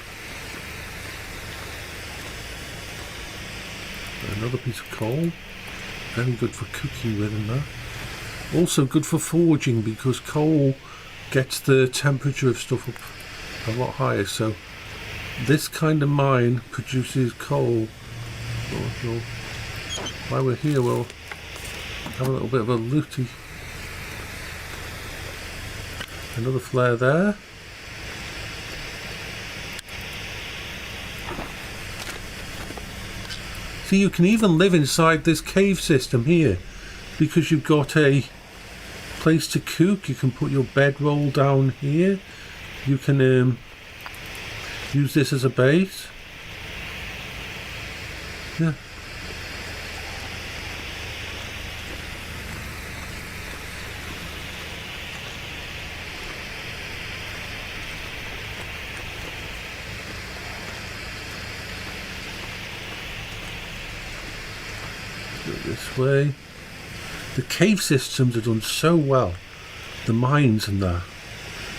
Another piece of coal. Very good for cooking with and that. Also good for forging because coal gets the temperature of stuff up a lot higher. So this kind of mine produces coal. So while we're here, we'll have a little bit of a looty. Another flare there. See, you can even live inside this cave system here because you've got a place to cook. You can put your bedroll down here. You can use this as a base. Yeah. This way. The cave systems are done so well. The mines and that.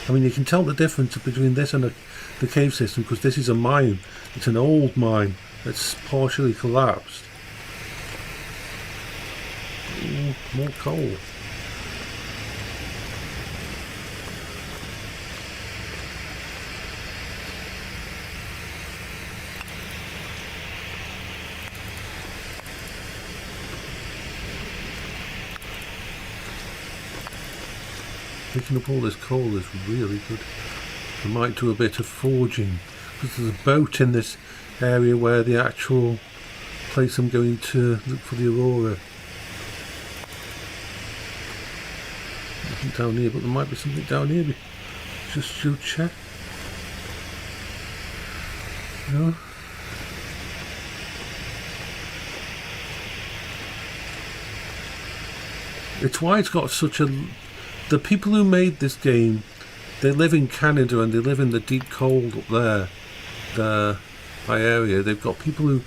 I mean, you can tell the difference between this and the cave system because this is a mine. It's an old mine that's partially collapsed. Ooh, more coal. Picking up all this coal is really good. I might do a bit of forging because there's a boat in this area where the actual place I'm going to look for the Aurora. Nothing down here, but there might be something down here. Just to check. No. It's why it's got such a... The people who made this game, they live in Canada and they live in the deep cold up there, the high area. They've got people who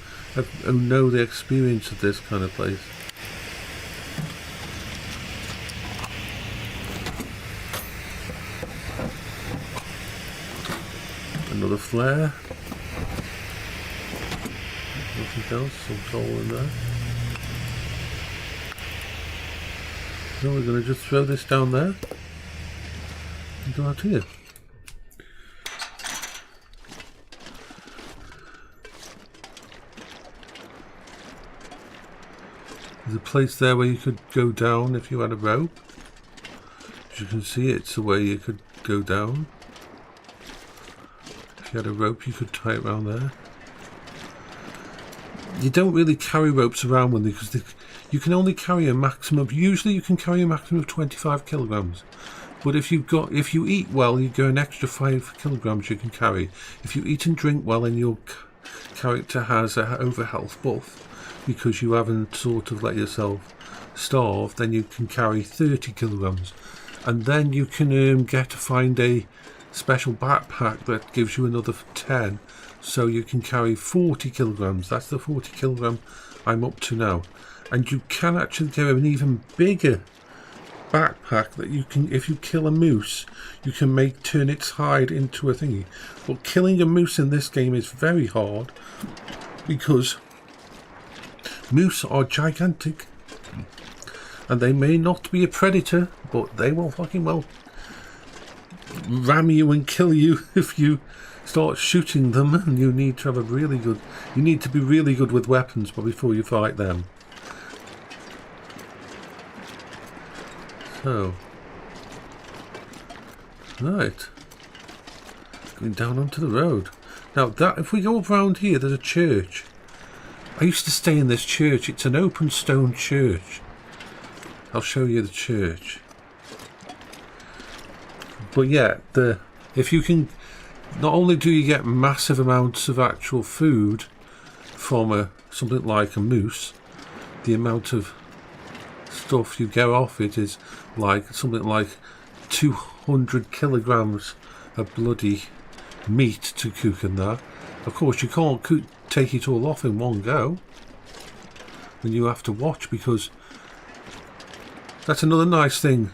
know the experience of this kind of place. Another flare. Nothing else, some coal in there. So we're going to just throw this down there and go out here. There's a place there where you could go down if you had a rope. As you can see, it's a way you could go down. If you had a rope, you could tie it around there. You don't really carry ropes around with them because you can only carry a maximum of, usually you can carry a maximum of 25 kilograms. But if you eat well, you go an extra 5 kilograms you can carry. If you eat and drink well and your character has a over health buff, because you haven't sort of let yourself starve, then you can carry 30 kilograms. And then you can get to find a special backpack that gives you another 10. So you can carry 40 kilograms. That's the 40 kilogram I'm up to now. And you can actually get an even bigger backpack that you can, if you kill a moose, you can turn its hide into a thingy. But killing a moose in this game is very hard because moose are gigantic and they may not be a predator, but they will fucking well ram you and kill you if you start shooting them. And you need to have you need to be really good with weapons before you fight them. So, right, going down onto the road. Now that, if we go around here, there's a church. I used to stay in this church. It's an open stone church. I'll show you the church. But yeah, if you can, not only do you get massive amounts of actual food from something like a moose, the amount of stuff you get off it is like something like 200 kilograms of bloody meat to cook in that. Of course, you can't take it all off in one go, and you have to watch, because that's another nice thing.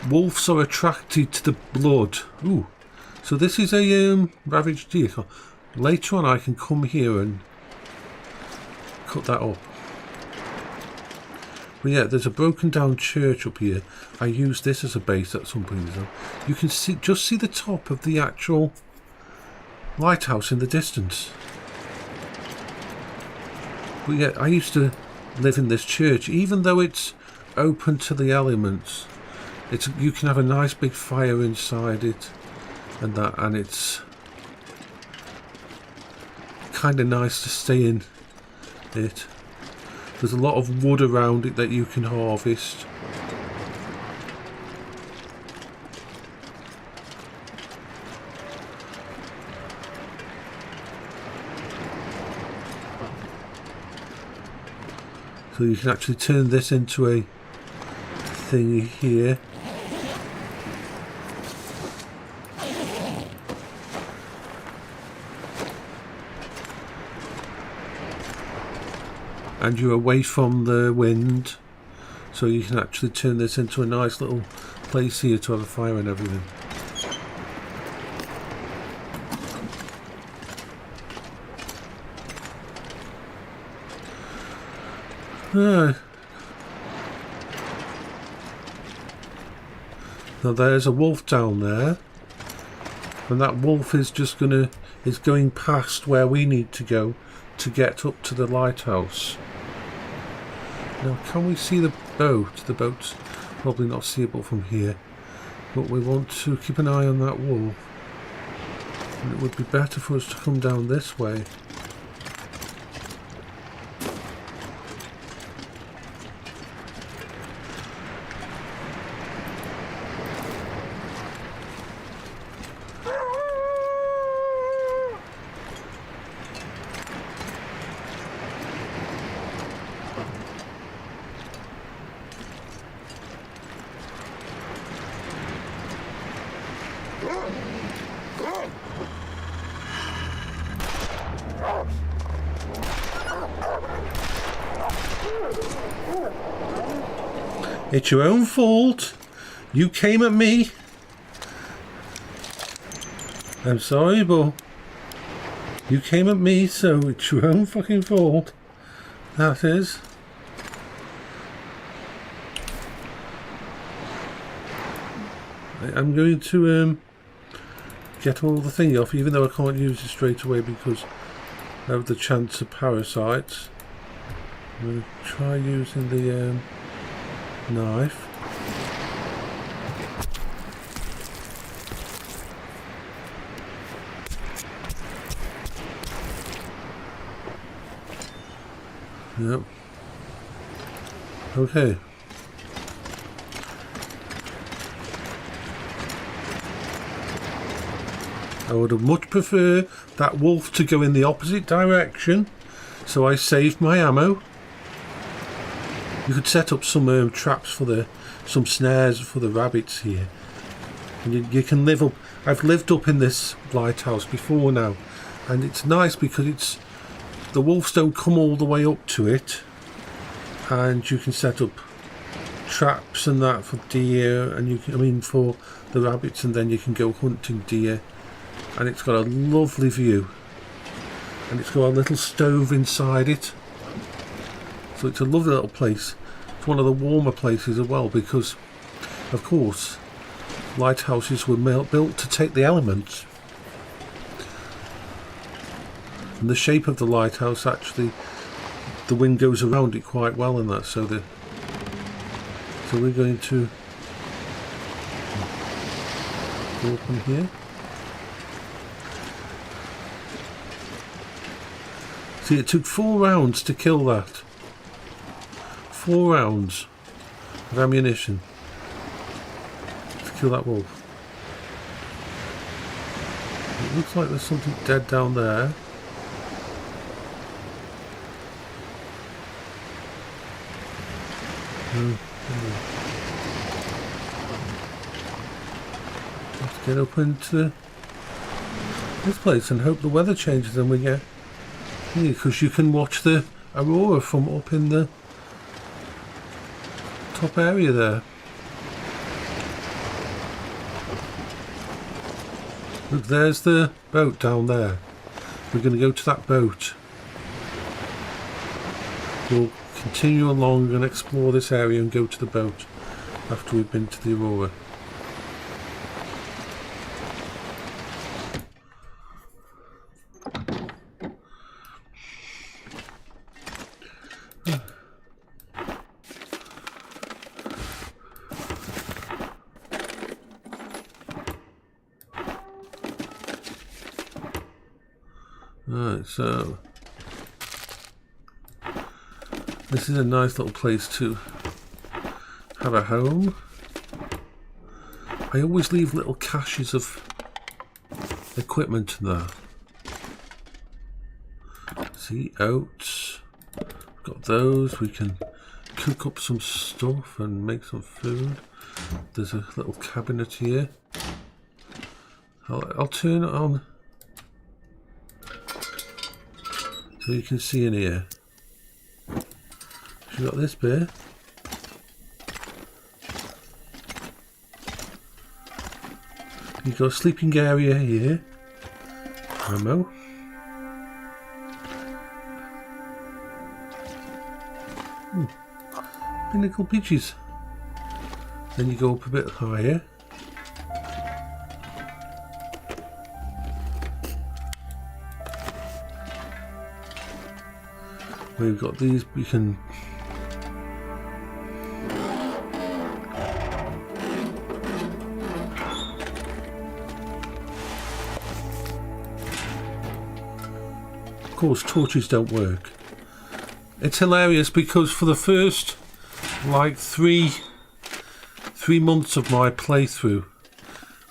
Wolves are attracted to the blood. Ooh, so this is a ravaged deer. Later on, I can come here and cut that up. But yeah, there's a broken down church up here. I used this as a base at some point. You can just see the top of the actual lighthouse in the distance. But yeah, I used to live in this church. Even though it's open to the elements, you can have a nice big fire inside it, and it's kind of nice to stay in it. There's a lot of wood around it that you can harvest. So you can actually turn this into a thingy here. And you're away from the wind, so you can actually turn this into a nice little place here to have a fire and everything. Now there's a wolf down there, and that wolf is going past where we need to go to get up to the lighthouse. Now, can we see the boat? The boat's probably not seeable from here, but we want to keep an eye on that wolf. And it would be better for us to come down this way. It's your own fault. You came at me. I'm sorry, but you came at me, so it's your own fucking fault. That is. I'm going to get all the thing off, even though I can't use it straight away because I have the chance of parasites. I'm going to try using the knife. Yep. Okay. I would have much preferred that wolf to go in the opposite direction, so I saved my ammo. You could set up some traps for some snares for the rabbits here, and you can live up. I've lived up in this lighthouse before now, and it's nice because the wolves don't come all the way up to it, and you can set up traps and that for deer, and for the rabbits, and then you can go hunting deer. And it's got a lovely view, and it's got a little stove inside it, so it's a lovely little place. It's one of the warmer places as well, because of course lighthouses were built to take the elements, and the shape of the lighthouse, actually the wind goes around it quite well in that, so we're going to go up in here. See, it took 4 rounds to kill that. 4 rounds of ammunition to kill that wolf. It looks like there's something dead down there. Let's get up into this place and hope the weather changes and we get here, because you can watch the aurora from up in the top area there. Look, there's the boat down there. We're going to go to that boat. We'll continue along and explore this area and go to the boat after we've been to the aurora. Right, so this is a nice little place to have a home. I always leave little caches of equipment in there. See, oats. Got those. We can cook up some stuff and make some food. There's a little cabinet here. I'll turn it on so you can see in here. You got this bit. You've got a sleeping area here. Ammo. Pinnacle Peaches. Then you go up a bit higher. We've got these, we can of course torches don't work. It's hilarious because for the first like three months of my playthrough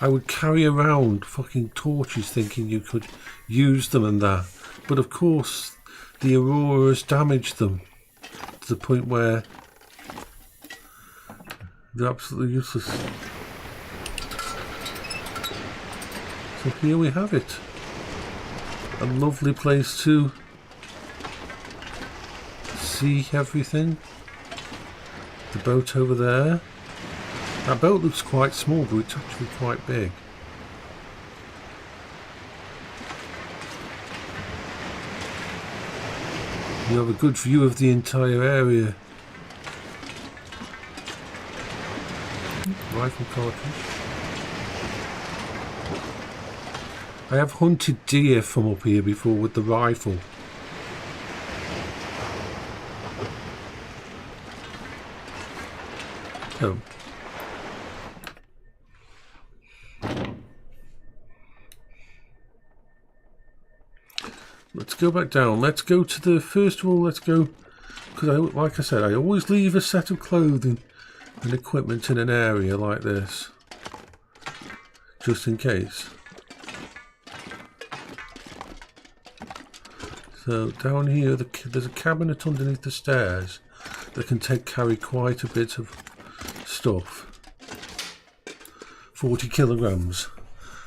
I would carry around fucking torches thinking you could use them and that, but of course the auroras damaged them to the point where they're absolutely useless. So here we have it. A lovely place to see everything. The boat over there. That boat looks quite small, but it's actually quite big. You have a good view of the entire area. Rifle cartridge. I have hunted deer from up here before with the rifle. So. Let's go back down. Let's go to the, first of all, let's go, because like I said, I always leave a set of clothing and equipment in an area like this, just in case. So down here, there's a cabinet underneath the stairs that can carry quite a bit of stuff. 40 kilograms,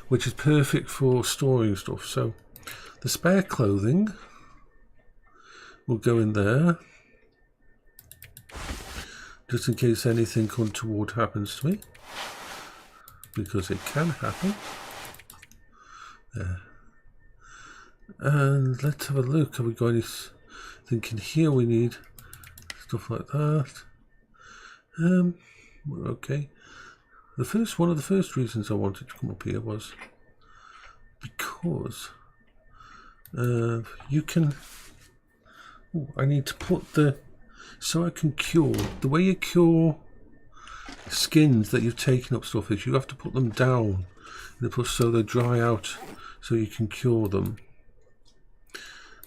which is perfect for storing stuff. So the spare clothing will go in there, just in case anything untoward happens to me, because it can happen. There. And let's have a look. Have we got anything in here we need? Stuff like that. Okay. One of the first reasons I wanted to come up here was because you can. Oh, I need to put so I can cure. The way you cure skins that you've taken up stuff is you have to put them down so they dry out, so you can cure them.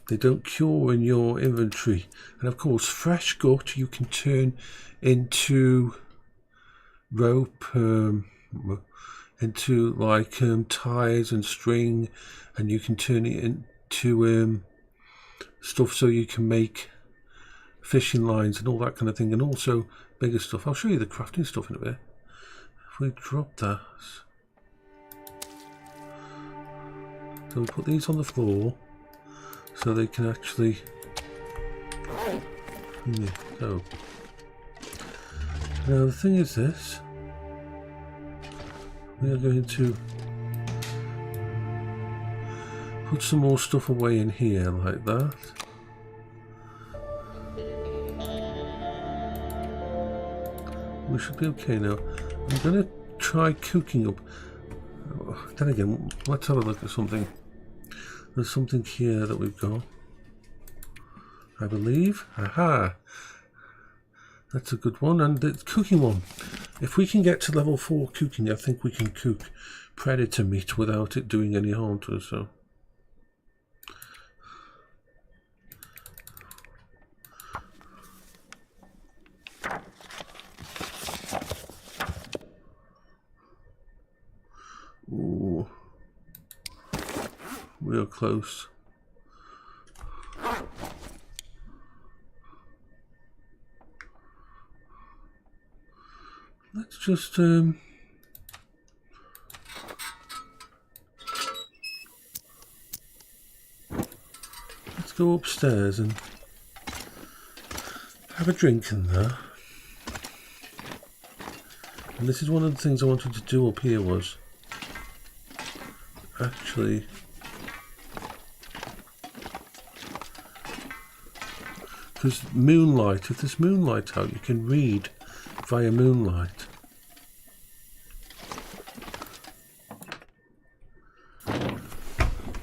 They don't cure in your inventory. And of course, fresh gut you can turn into rope, into like ties and string, and you can turn it into stuff so you can make fishing lines and all that kind of thing, and also bigger stuff. I'll show you the crafting stuff in a bit. If we drop that, so we put these on the floor so they can actually, so now the thing is this, we are going to put some more stuff away in here like that. We should be okay now. I'm going to try cooking up. Then again, let's have a look at something. There's something here that we've got, I believe. Aha! That's a good one. And the cooking one. If we can get to level 4 cooking, I think we can cook predator meat without it doing any harm to us. So. Ooh. Real close. Let's just let's go upstairs and have a drink in there. And this is one of the things I wanted to do up here, was actually because moonlight, if there's moonlight out, you can read via moonlight.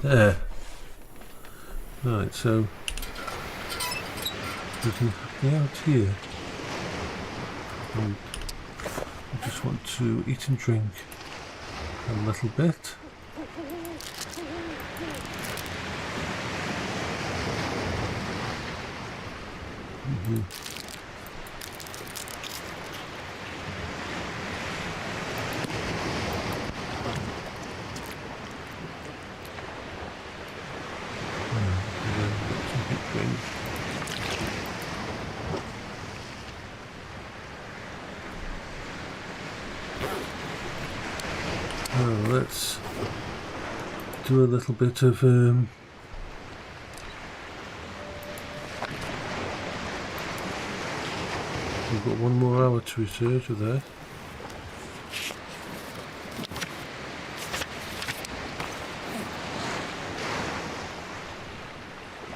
There. Right, so we can be out here. And I just want to eat and drink a little bit. Let's do a little bit of we've got one more hour to research with that.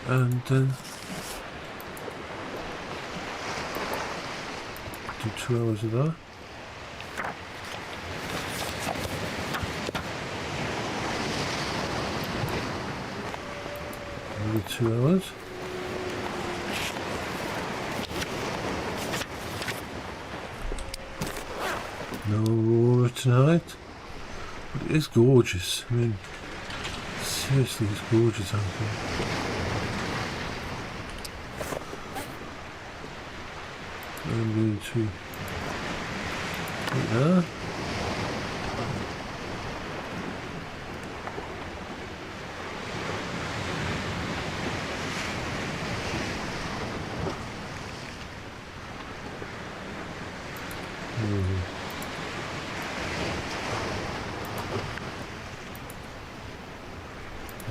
And then do 2 hours of that. Another 2 hours. No Aurora tonight, but it is gorgeous. I mean, seriously, it's gorgeous out here. I'm going to put that.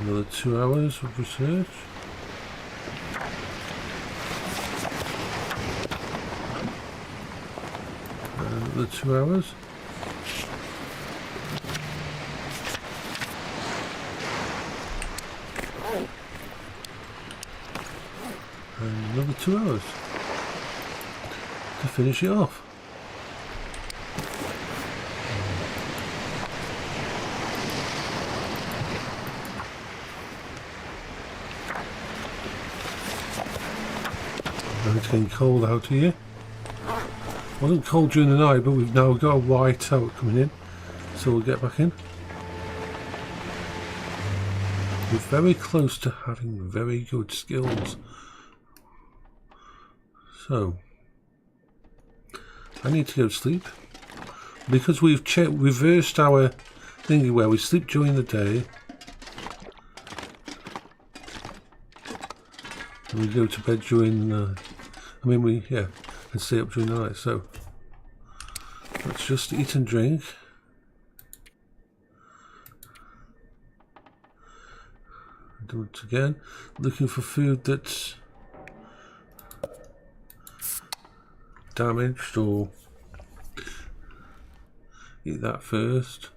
Another 2 hours of research. Another 2 hours. And another 2 hours to finish it off. It's getting cold out here. It wasn't cold during the night, but we've now got a white out coming in, so we'll get back in. We're very close to having very good skills. So I need to go to sleep because we've reversed our thingy where we sleep during the day and we go to bed during the night. I mean, we can stay up during the night. So let's just eat and drink. Do it again. Looking for food that's damaged, or eat that first.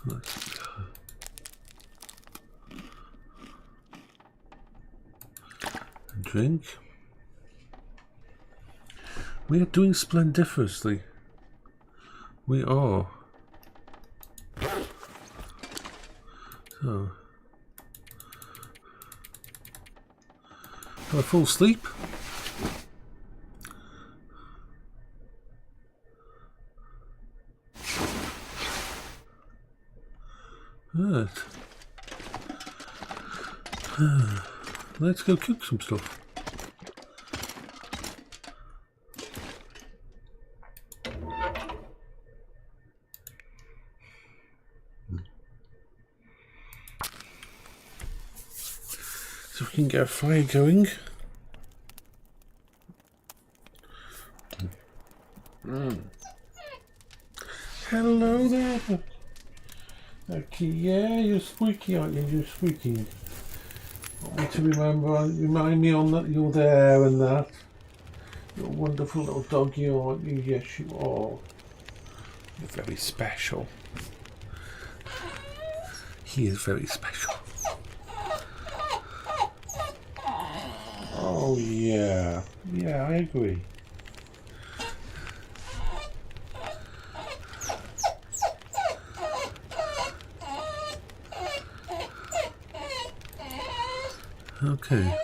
Let's drink. We are doing splendiferously. We are. So, have a full sleep. Right. Let's go cook some stuff. So we can get a fire going. Hello there. Okay, yeah, you're squeaky, aren't you? You're squeaking. Want me to remind me on that you're there and that. You're a wonderful little doggy, aren't you? Yes, you are. You're very special. He is very special. Oh, yeah. Yeah, I agree. Okay.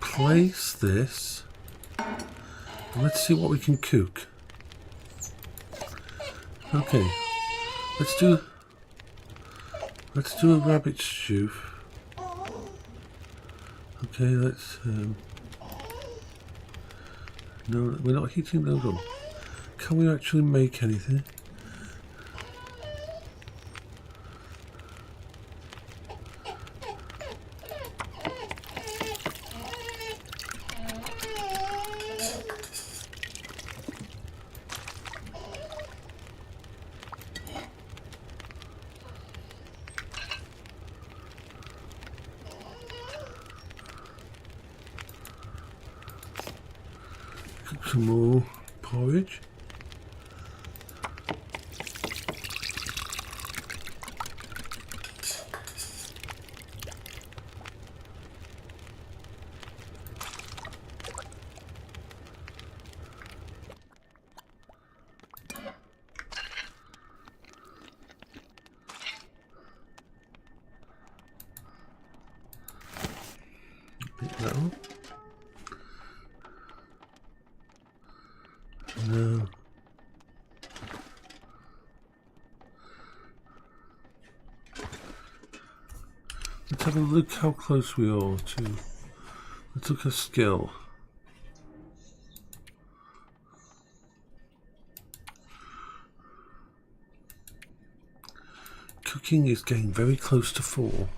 Place this. Let's see what we can cook. Okay. Let's do a rabbit stew. Okay, let's no, we're not heating those up. Can we actually make anything? Cook some more porridge. Pick that up. No. Let's have a look how close we are to. Let's look at skill. Cooking is getting very close to 4.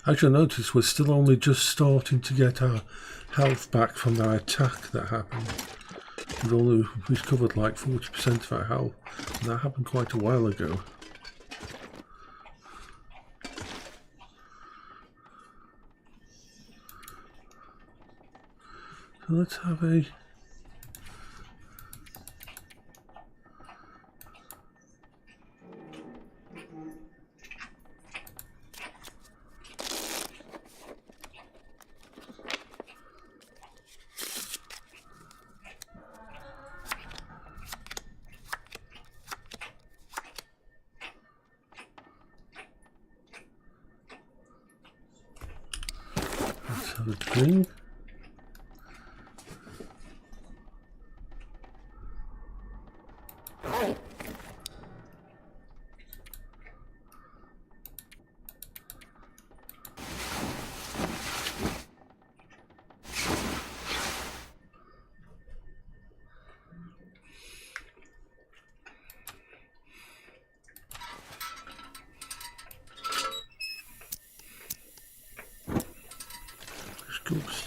As you'll notice, we're still only just starting to get our health back from that attack that happened. We've only recovered like 40% of our health, and that happened quite a while ago. So let's have a... Let's have a drink.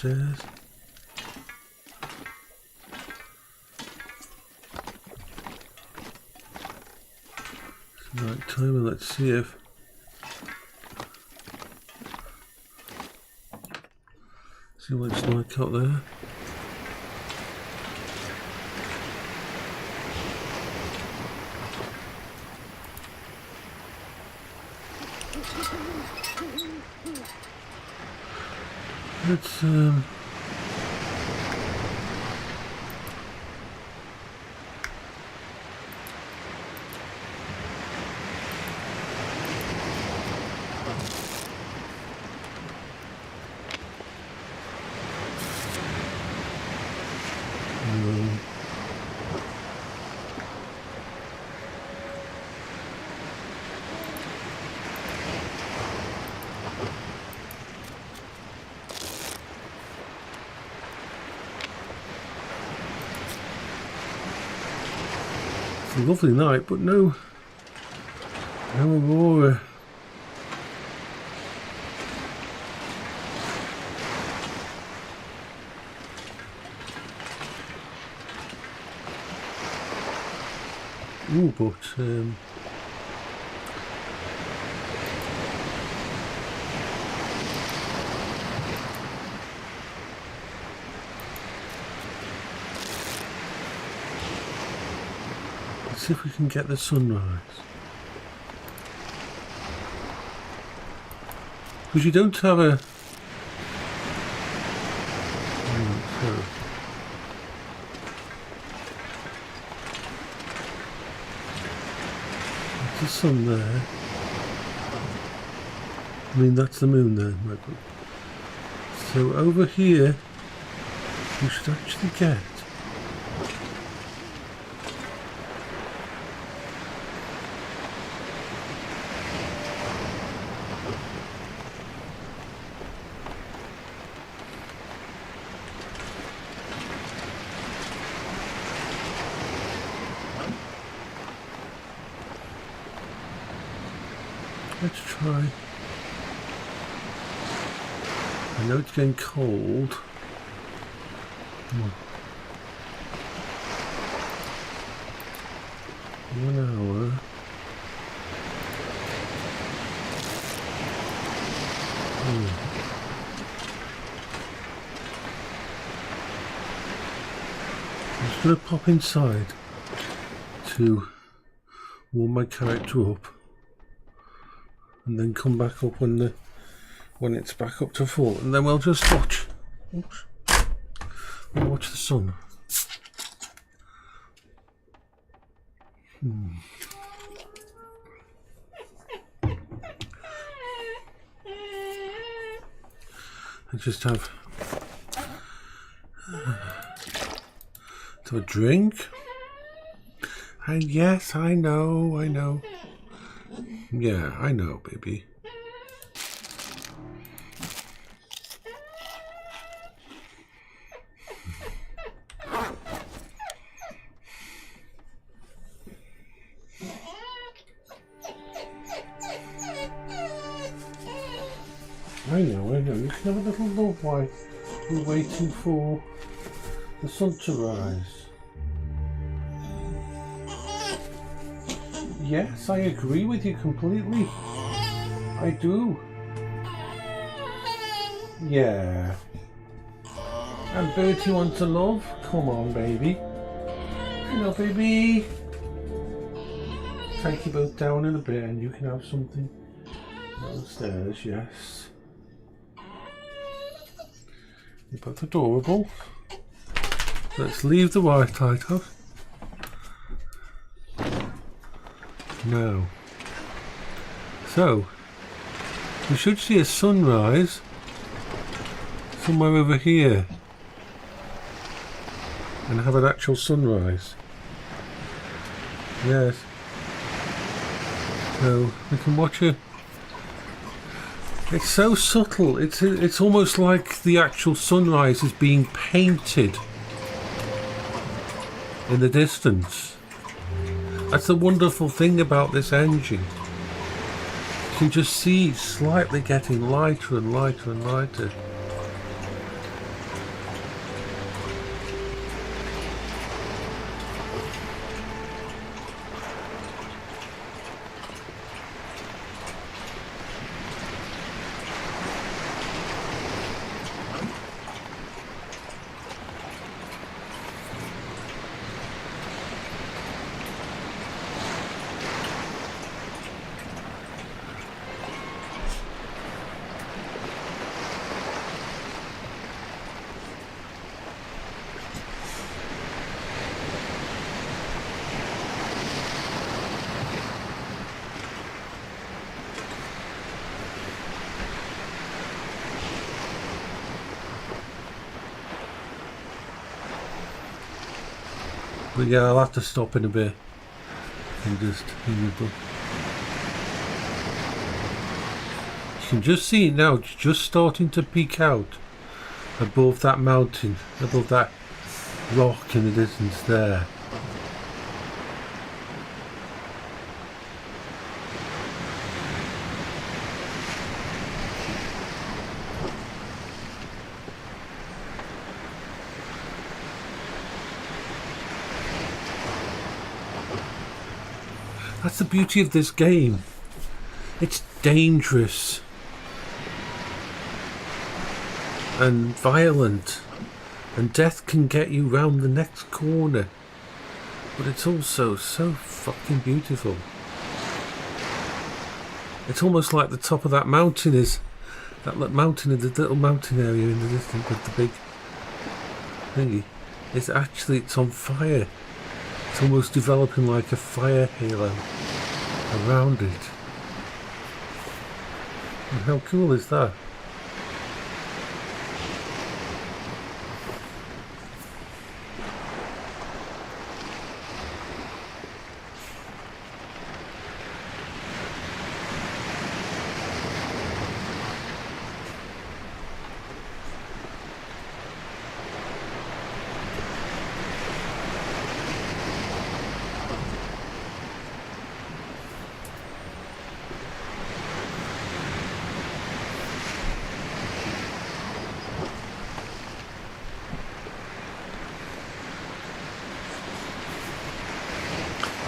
upstairs. It's night time, and let's see what it's like out there. Let's a lovely night, but no aurora. Ooh, but let's see if we can get the sunrise. Because you don't have a... There's the sun there. I mean, that's the moon there. So over here, you should actually get... Let's try. I know it's getting cold. Come on. 1 hour. I'm just going to pop inside to warm my character up. And then come back up when it's back up to full, and then we'll just watch. Oops. We'll watch the sun. And just have a drink. And yes, I know. Yeah, I know, baby. I know. You can have a little love while we're waiting for the sun to rise. Yes, I agree with you completely. I do. Yeah. And Bertie wants a love? Come on, baby. Hello, baby. Take you both down in a bit and you can have something downstairs, yes. You're both adorable. Let's leave the white light off. Now, so we should see a sunrise somewhere over here and have an actual sunrise. Yes. So we can watch it. It's so subtle. It's almost like the actual sunrise is being painted in the distance. That's the wonderful thing about this engine. You can just see it slightly getting lighter and lighter and lighter. But yeah, I'll have to stop in a bit and just you can just see it now, it's just starting to peek out above that mountain, above that rock in the distance there. That's the beauty of this game. It's dangerous and violent, and death can get you round the next corner, but it's also so fucking beautiful. It's almost like the top of that mountain is that mountain in the little mountain area in the distance with the big thingy. It's on fire. It's almost developing like a fire halo around it. And how cool is that?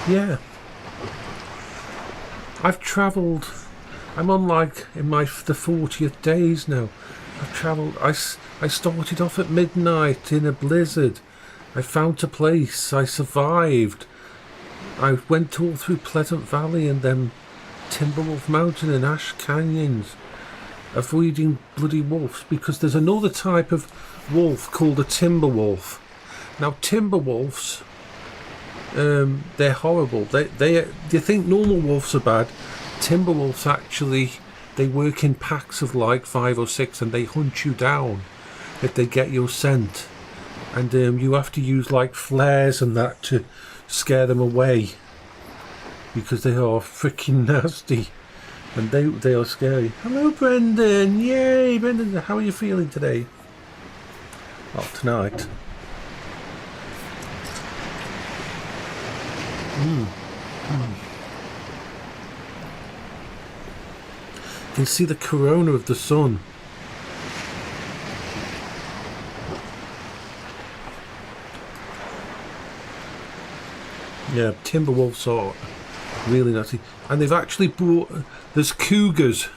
Yeah, I've travelled. I'm on in the 40th days now. I've travelled. I started off at midnight in a blizzard. I found a place. I survived. I went all through Pleasant Valley and then Timberwolf Mountain and Ash Canyons, avoiding bloody wolves because there's another type of wolf called a timber wolf. Now timber wolves, they're horrible. They think normal wolves are bad. Timber wolves actually, they work in packs of like 5 or 6 and they hunt you down if they get your scent, and you have to use like flares and that to scare them away because they are freaking nasty and they are scary. Hello Brendan, yay Brendan, how are you feeling today? Oh, tonight. You can see the corona of the sun. Yeah, timber wolves are really nasty, and they've actually brought. There's cougars.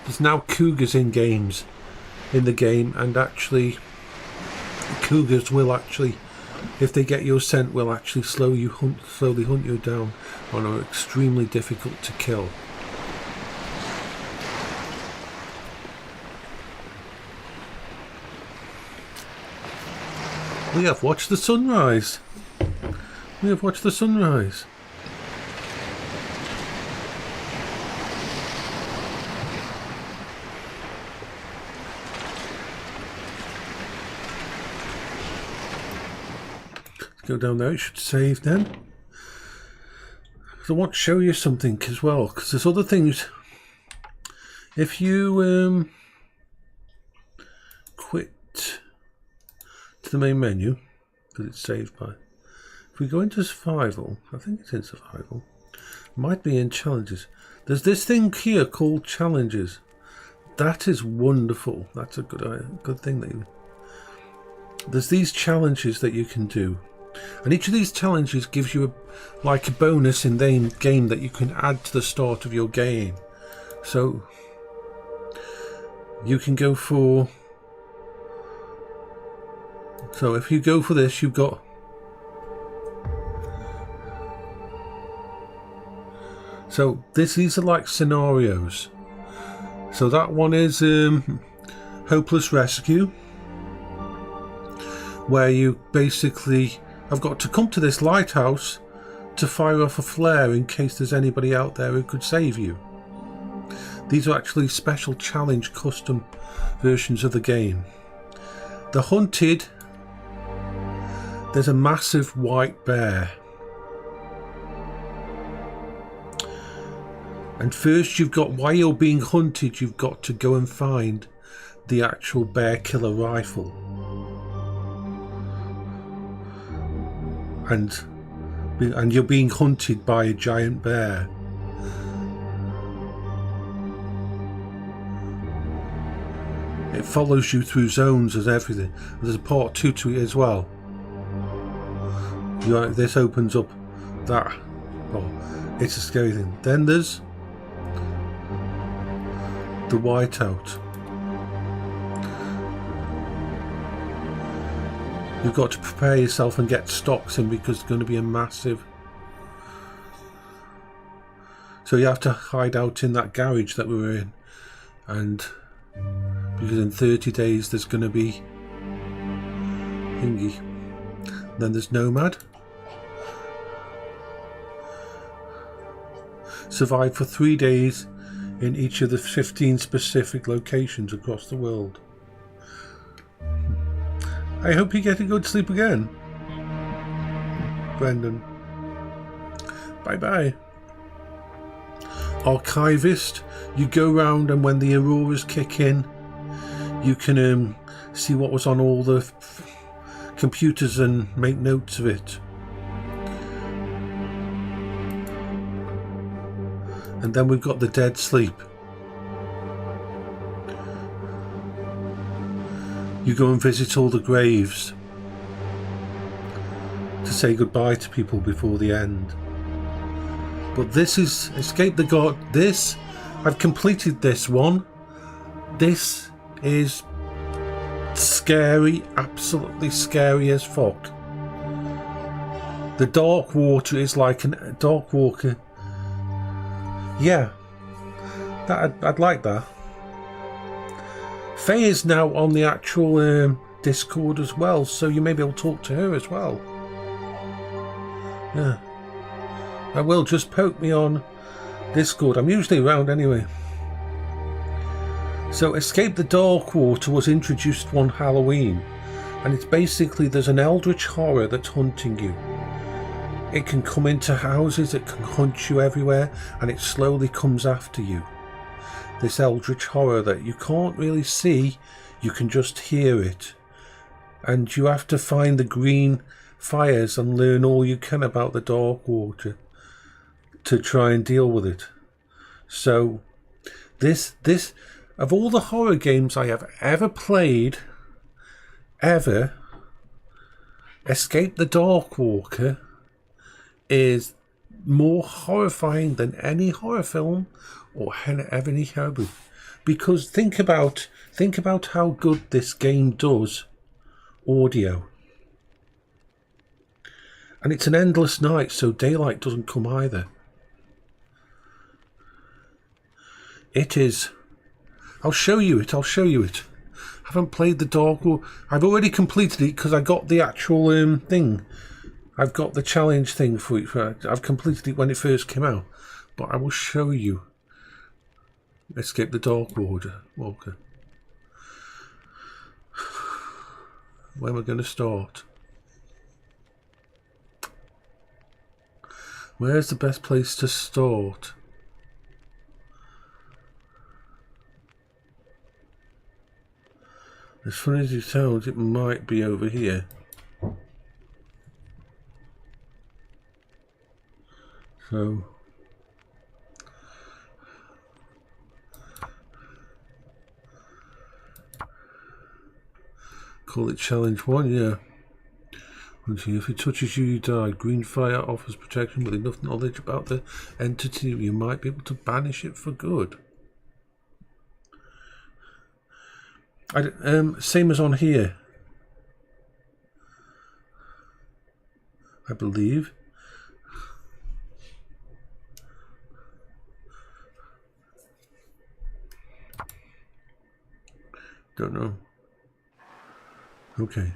There's now cougars in the game, and actually, cougars will actually, if they get your scent, will actually slowly hunt you down, and are extremely difficult to kill. We have watched the sunrise. We have watched the sunrise. Let's go down there. It should save then. I want to show you something as well, because there's other things. If you quit to the main menu that it's saved by. If we go into survival, I think it's in survival, might be in challenges. There's this thing here called challenges. That is wonderful. That's a good thing that you. There's these challenges that you can do, and each of these challenges gives you a bonus in the game that you can add to the start of your game. So you can go for. So if you go for this, you've got. So these are like scenarios. So that one is Hopeless Rescue, where you basically have got to come to this lighthouse to fire off a flare in case there's anybody out there who could save you. These are actually special challenge custom versions of the game. The Hunted there's a massive white bear. And first you've got, while you're being hunted, you've got to go and find the actual bear killer rifle. And you're being hunted by a giant bear. It follows you through zones as everything. There's a part 2 to it as well. This opens up that. Oh, it's a scary thing. Then there's the whiteout. You've got to prepare yourself and get stocks in because it's going to be a massive. So you have to hide out in that garage that we were in, and because in 30 days there's going to be thingy. Then there's Nomad. Survive for 3 days in each of the 15 specific locations across the world. I hope you get a good sleep again, Brendan. Bye bye. Archivist, you go round, and when the auroras kick in, you can see what was on all the computers and make notes of it. And then we've got the dead sleep. You go and visit all the graves to say goodbye to people before the end. But this is Escape the God. This, I've completed this one. This is scary, absolutely scary as fuck. The Dark Water is like a Dark Walker. Yeah, I'd like that. Faye is now on the actual Discord as well, so you may be able to talk to her as well. Yeah, I will. Just poke me on Discord. I'm usually around anyway. So Escape the Dark Water was introduced one Halloween, and it's basically there's an eldritch horror that's hunting you. It can come into houses, it can hunt you everywhere, and it slowly comes after you. This eldritch horror that you can't really see, you can just hear it. And you have to find the green fires and learn all you can about the Dark Water to try and deal with it. So this of all the horror games I have ever played, Escape the Dark Walker is more horrifying than any horror film or any horror movie. Because think about how good this game does audio. And it's an endless night, so daylight doesn't come either. It is. I'll show you it. I haven't played the Dark War. I've already completed it because I got the actual thing. I've got the challenge thing for it. I've completed it when it first came out. But I will show you. Escape the Dark Walker. Where am I going to start? Where's the best place to start? As funny as it sounds, it might be over here. So call it challenge 1, yeah. If it touches you, you die. Green fire offers protection with enough knowledge about the entity, you might be able to banish it for good. Same as on here, I believe. Don't know. Okay.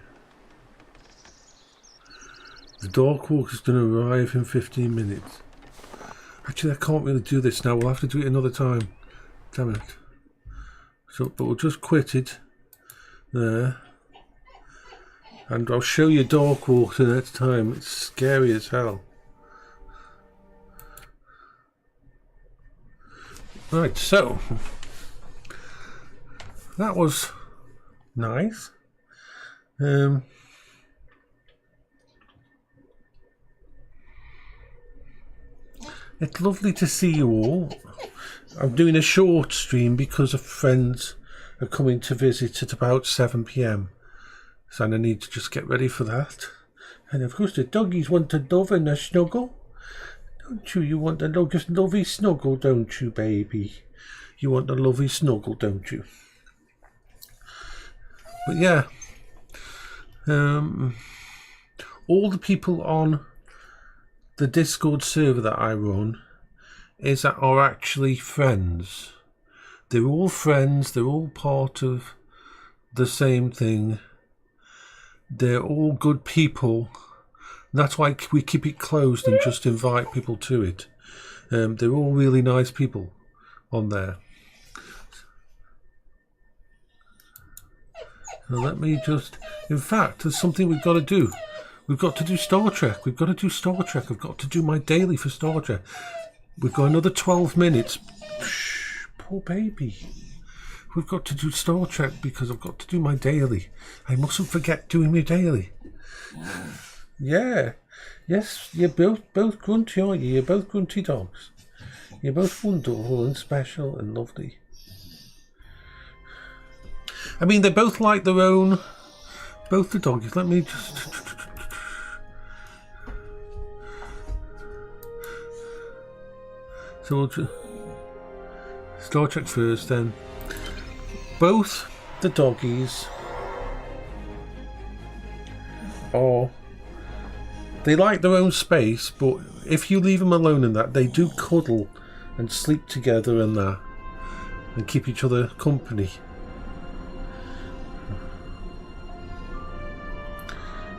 The Dark Walker is going to arrive in 15 minutes. Actually, I can't really do this now. We'll have to do it another time. Damn it. So, but we'll just quit it there. And I'll show you Darkwater next time. It's scary as hell. Right, so that was nice. It's lovely to see you all. I'm doing a short stream because of friends are coming to visit at about 7 PM. So I need to just get ready for that. And of course the doggies want a love and a snuggle. Don't you? You want a lovely snuggle, don't you, baby? You want a lovely snuggle, don't you? But yeah. All the people on the Discord server that I run are actually friends. They're all friends, they're all part of the same thing. They're all good people. That's why we keep it closed and just invite people to it. They're all really nice people on there. So let me just... In fact, there's something we've got to do. We've got to do Star Trek. We've got to do Star Trek. I've got to do my daily for Star Trek. We've got another 12 minutes. Shh, poor baby. We've got to do Star Trek because I've got to do my daily. I mustn't forget doing my daily. Yeah. Yes, you're both grunty, aren't you? You're both grunty dogs. You're both wonderful and special and lovely. I mean, they both like their own... Both the doggies. Let me just... So we'll just... Star Trek first then. Both the doggies are... They like their own space, but if you leave them alone in that, they do cuddle and sleep together and that, and keep each other company.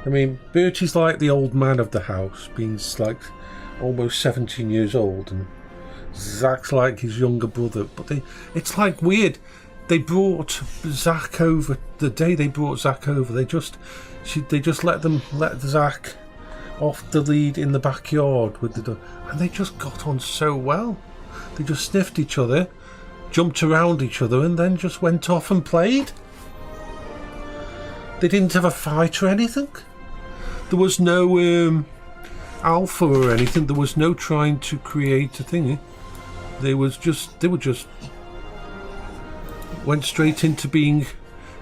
I mean, Bertie's like the old man of the house, being like almost 17 years old, and Zach's like his younger brother. But it's like weird. They brought Zach over the day they brought Zach over. They just let Zach off the lead in the backyard with the dog, and they just got on so well. They just sniffed each other, jumped around each other, and then just went off and played. They didn't have a fight or anything. There was no alpha or anything. There was no trying to create a thingy. They just went straight into being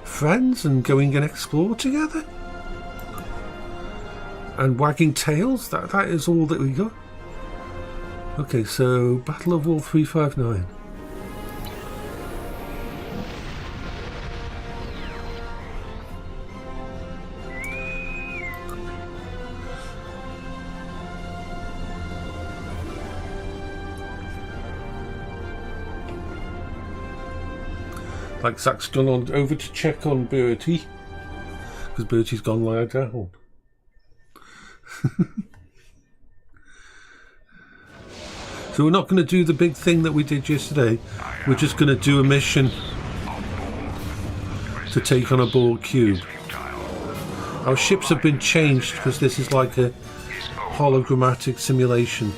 friends and going and explore together. And wagging tails, that is all that we got. Okay, so Battle of Wolf 359. Like Zach's gone on over to check on Bertie, because Bertie's gone lie down. So we're not going to do the big thing that we did yesterday. We're just going to do a mission to take on a Borg cube. Our ships have been changed because this is like a hologrammatic simulation.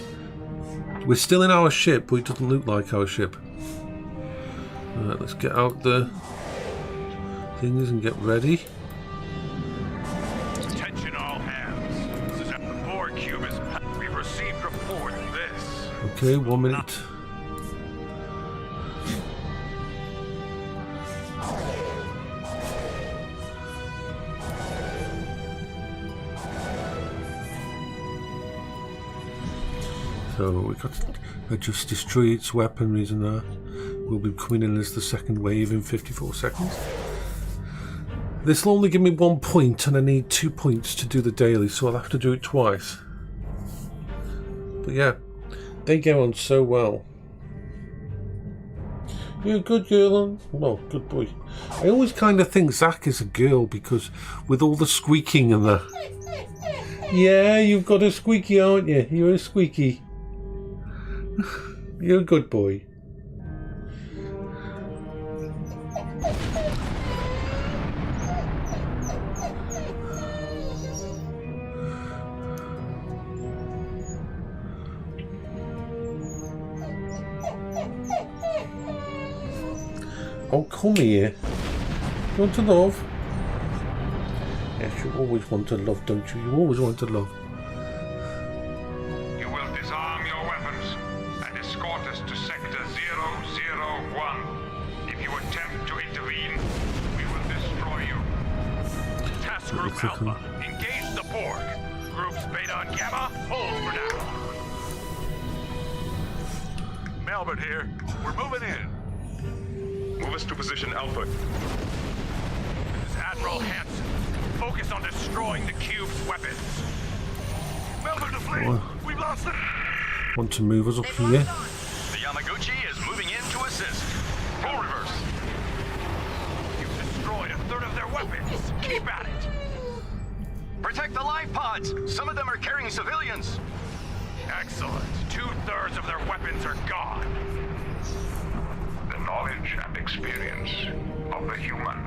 We're still in our ship, but it doesn't look like our ship. Alright, let's get out the things and get ready. Attention all hands. This is at the Borg cube. We've received report. This. Okay, 1 minute. So we got to just destroy its weaponries and that. We'll be coming in as the second wave in 54 seconds. This will only give me 1 point and I need 2 points to do the daily, so I'll have to do it twice. But yeah, they go on so well. You're a good girl, well, good boy. I always kind of think Zach is a girl because with all the squeaking and that. Yeah, you've got a squeaky, aren't you? You're a squeaky. You're a good boy. Oh, come here. You want to love? Yes, you always want to love, don't you? You always want to love. You will disarm your weapons and escort us to Sector 001. If you attempt to intervene, we will destroy you. Task Group Alpha, engage the Borg. Groups Beta and Gamma, hold for now. Melbourne here. We're moving in. Move us to position Alpha. This is Admiral Hansen. Focus on destroying the cube's weapons. Melbourne to flee. We've lost them. Want to move us up here? The Yamaguchi is moving in to assist. Full reverse. You've destroyed a third of their weapons. Keep at it. Protect the life pods. Some of them are carrying civilians. Excellent. 2/3 of their weapons are gone. The knowledge and experience of the human,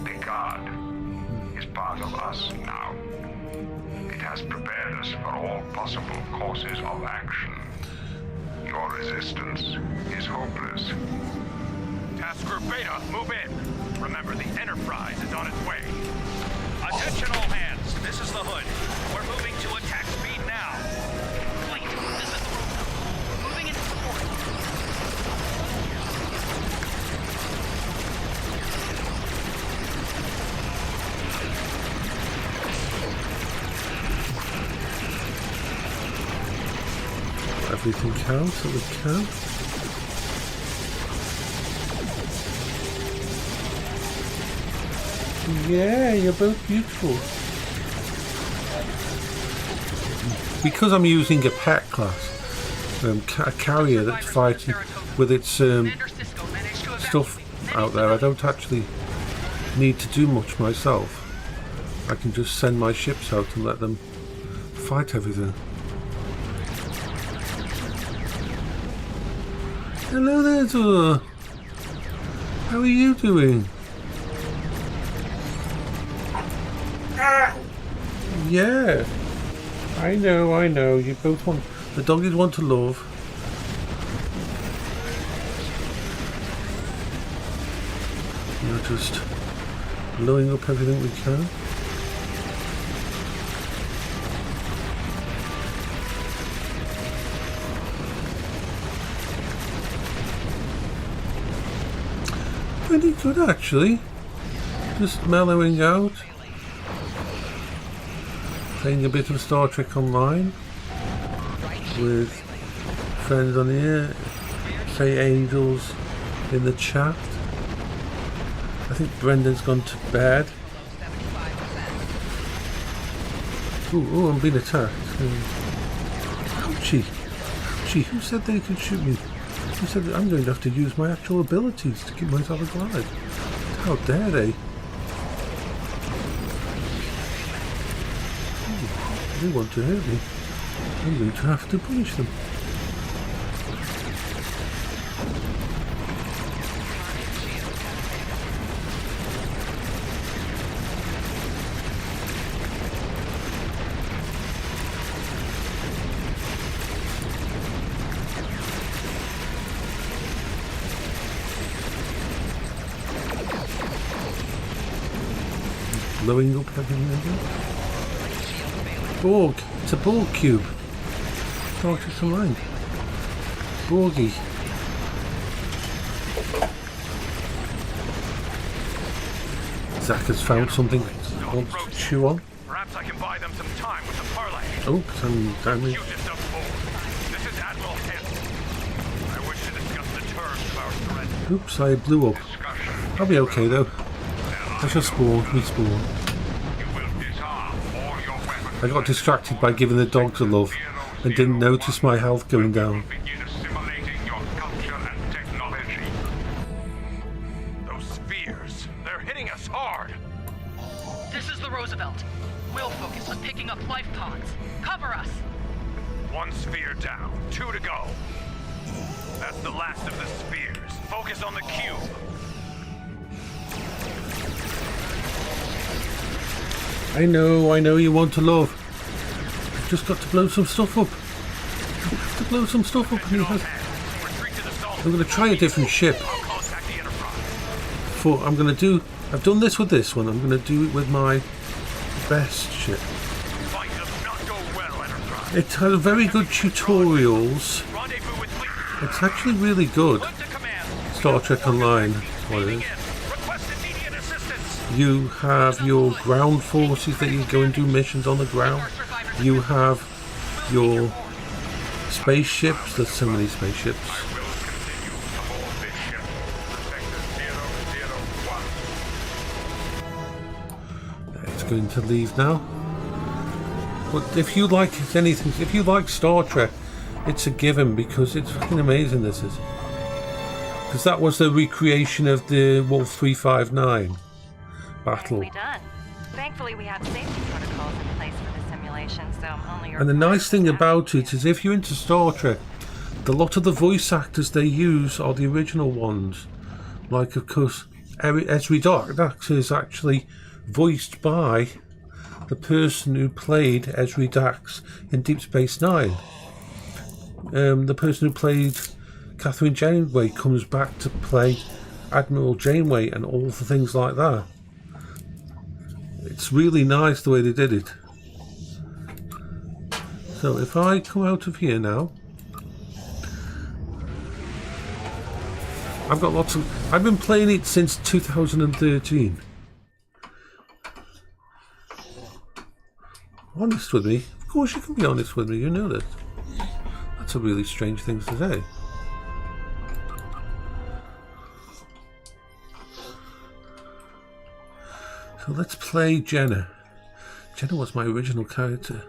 the god, is part of us now. It has prepared us for all possible courses of action. Your resistance is hopeless. Task Group Beta, move in. Remember, the Enterprise is on its way. Attention all hands, this is the Hood. We're moving to attack speed now. Fleet, this is the Roosevelt. Moving into support. Everything counts that we can. Yeah, you're both beautiful. Because I'm using a pet class, a carrier that's fighting with its stuff out there, I don't actually need to do much myself. I can just send my ships out and let them fight everything. Hello there, Zora. How are you doing? Yeah, I know. You both want, the doggies want to love. You're just blowing up everything we can. Pretty good actually. Just mellowing out. Playing a bit of Star Trek Online with friends on here. Say Angels in the chat. I think Brendan's gone to bed. Ooh, I'm being attacked. Ouchie. Ouchie, who said they could shoot me? Who said that I'm going to have to use my actual abilities to keep myself alive? How dare they? They want to hurt me. I'm going to have to punish them. Blowing up everything again. Borg. It's a Borg cube. Star Trek Online. Borgie. Zach has found something he wants to chew on. Perhaps I can buy them some time with the parlay. Oh, some damage. Cutest of all. This is Admiral Hansen. I wish to discuss the terms of our surrender. Oops, I blew up. Discussion. I'll be okay though. I shall spawn, respawn. You will disarm all your weapons. I got distracted by giving the dogs a love and didn't notice my health going down. Begin assimilating your culture and technology. Those spheres, they're hitting us hard. This is the Roosevelt. We'll focus on picking up life pods. Cover us. One sphere down, 2 to go. That's the last of the spheres. Focus on the cube. I know you want to love. I've just got to blow some stuff up. I have to blow some stuff up. Attention all hands. Retreat to the salt. I'm going to try a different ship. I'll contact the Enterprise. for I'm going to do. I've done this with this one. I'm going to do it with my best ship. Fight does not go well, Enterprise. It has very good tutorials. Rendezvous with fleet. It's actually really good. Lift to command. Star Trek Online. What it Beaming is. in. Request immediate assistance. You have your ground forces that you go and do missions on the ground. You have your spaceships. There's so many spaceships. I will continue aboard this ship. Sector 001. It's going to leave now. But if you like anything, if you like Star Trek, it's a given because it's fucking amazing. This is because that was the recreation of the Wolf 359 battle. Nicely done. Thankfully, we have safety protocols in place for the simulation, so only your... And the nice thing about it is if you're into Star Trek, a lot of the voice actors they use are the original ones. Like, of course, Ezri Dax is actually voiced by the person who played Ezri Dax in Deep Space Nine. The person who played Catherine Janeway comes back to play Admiral Janeway and all the things like that. It's really nice the way they did it. So if I come out of here now, I've got lots of... I've been playing it since 2013. Honest with me? Of course you can be honest with me, you know that. That's a really strange thing to say. So let's play Jenna. Jenna was my original character.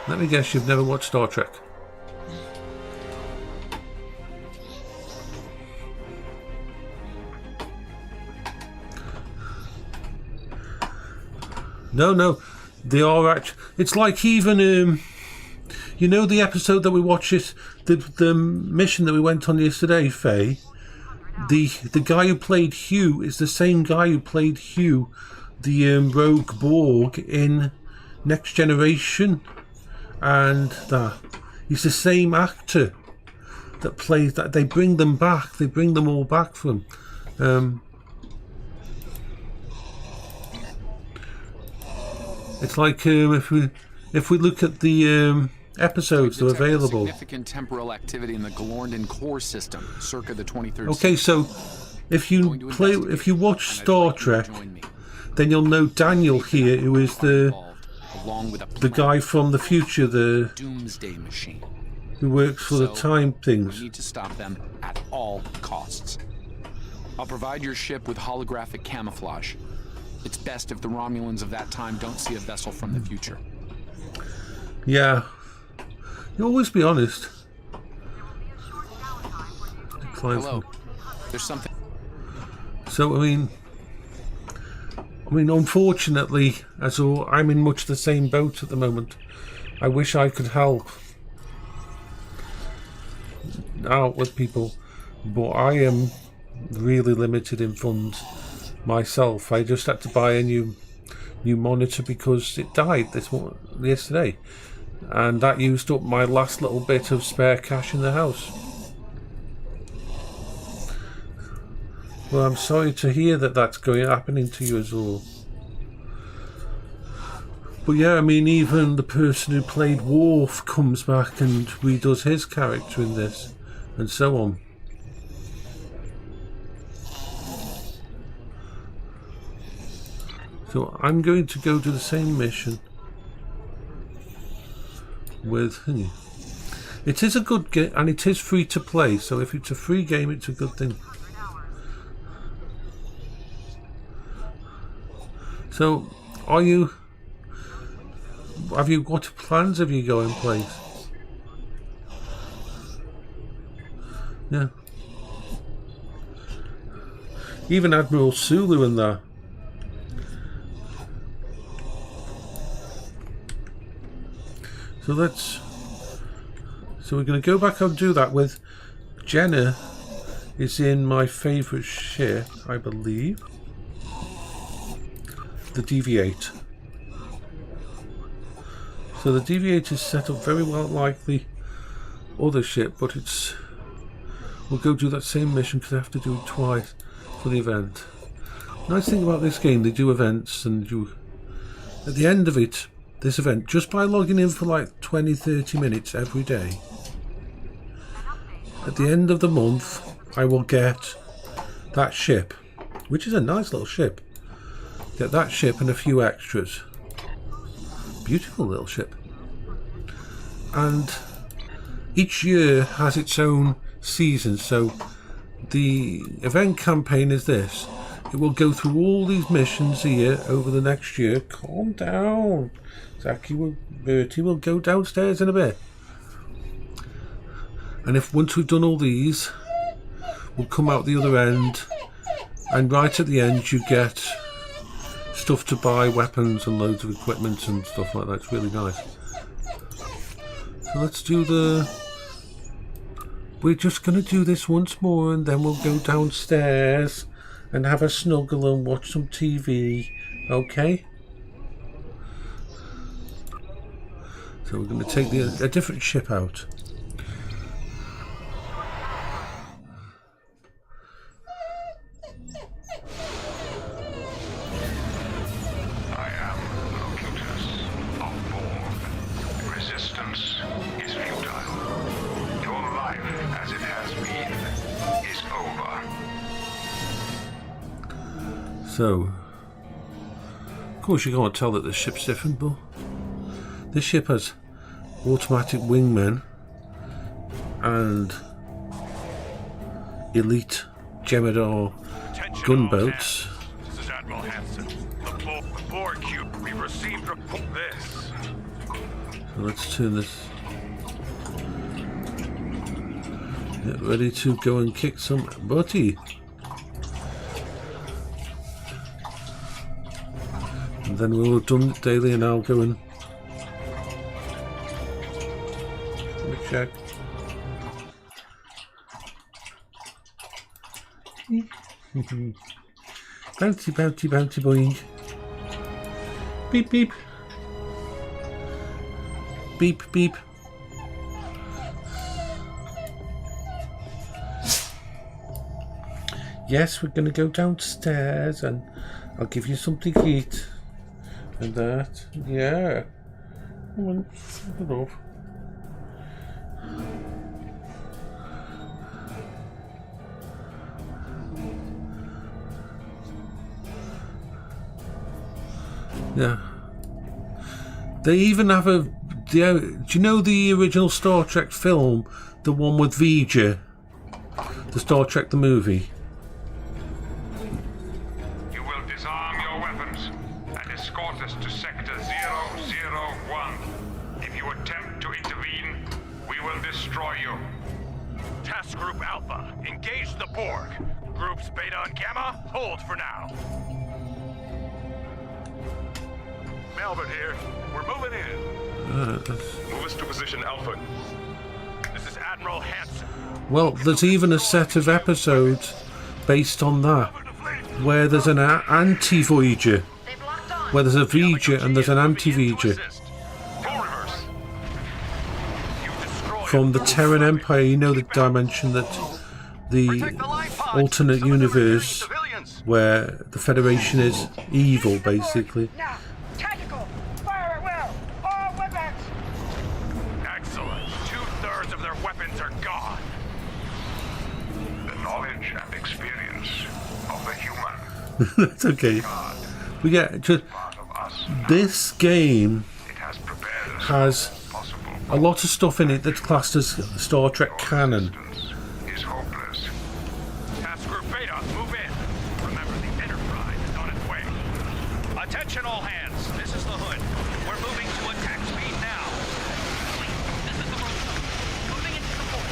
Let me guess you've never watched Star Trek. No, they are actually. It's like even you know the episode that we watched, the mission that we went on yesterday, Faye. The guy who played Hugh is the same guy who played Hugh, the rogue Borg in Next Generation, and that he's the same actor that plays that. They bring them back. They bring them all back from. It's like if we look at the episodes that are available. Significant temporal activity in the Galorndon core system, circa the 23rd. Okay, so if you watch Star Trek, then you'll know Daniel here, who is the guy from the future, the Doomsday Machine, who works for the time things. We need to stop them at all costs. I'll provide your ship with holographic camouflage. It's best if the Romulans of that time don't see a vessel from the future. Yeah. You always be honest. Hello. There's something. So, I mean, unfortunately, I'm in much the same boat at the moment. I wish I could help out with people, but I am really limited in funds myself. I just had to buy a new monitor because it died yesterday, and that used up my last little bit of spare cash in the house. Well, I'm sorry to hear that that's happening to you as well. But yeah, I mean, even the person who played Worf comes back and redoes his character in this, and so on. So I'm going to go to the same mission with... It is a good game, and it is free to play, so if it's a free game, it's a good thing. So, have you got plans of you going place? Yeah. Even Admiral Sulu and that. So we're going to go back and do that with Jenna. Is in my favourite ship, I believe. The DV-8. So the DV-8 is set up very well like the other ship, but it's we'll go do that same mission because I have to do it twice for the event. Nice thing about this game, they do events, and you, at the end of it, this event, just by logging in for like 20-30 minutes every day, at the end of the month I will get that ship, which is a nice little ship. Get that ship and a few extras. Beautiful little ship. And each year has its own season, so the event campaign is this. It will go through all these missions here over the next year. Calm down. Bertie will go downstairs in a bit. And if once we've done all these, we'll come out the other end, and right at the end you get stuff to buy, weapons and loads of equipment and stuff like that. It's really nice. So let's do the... We're just going to do this once more, and then we'll go downstairs and have a snuggle and watch some TV, okay? So we're going to take a different ship out. I am Locutus of Borg. Resistance is futile. Your life, as it has been, is over. So, of course you can't tell that the ship's different, but this ship has automatic wingmen and elite Jem'Hadar gunboats. This is Admiral Hansen. The Borg cube. We've received this. So let's turn this. Get ready to go and kick some butty. And then we'll have done it daily, and I'll go and let me check. Bouncy, bouncy, bouncy, boing. Beep, beep. Beep, beep. Yes, we're going to go downstairs, and I'll give you something to eat. And that, yeah. Come on, knock it off. Yeah. They even have a... do you know the original Star Trek film? The one with V'Ger? The Star Trek the movie? You will disarm your weapons and escort us to Sector 001. If you attempt to intervene, we will destroy you. Task Group Alpha, engage the Borg. Groups Beta and Gamma, hold for now. Melvin here. We're moving in. Move us to position Alpha. This is Admiral Hansen. Well, there's even a set of episodes based on that, where there's an anti-Voyager, where there's a V'Ger and there's an anti-V'Ger from the Terran Empire. You know, the dimension that the alternate universe where the Federation is evil, basically. Now, tactical, fire at will, all weapons. Excellent. 2/3 of their weapons are gone. The knowledge and experience of the human. That's okay. We get just Part of us. this game It has prepared us has for possible. a lot of stuff in it that's classed as Star Trek canon. Resistance is hopeless. Task Group Beta, move in. Remember, the Enterprise is on its way. Attention all hands. This is the Hood. We're moving to attack speed now. This is the Roosevelt. Moving into support.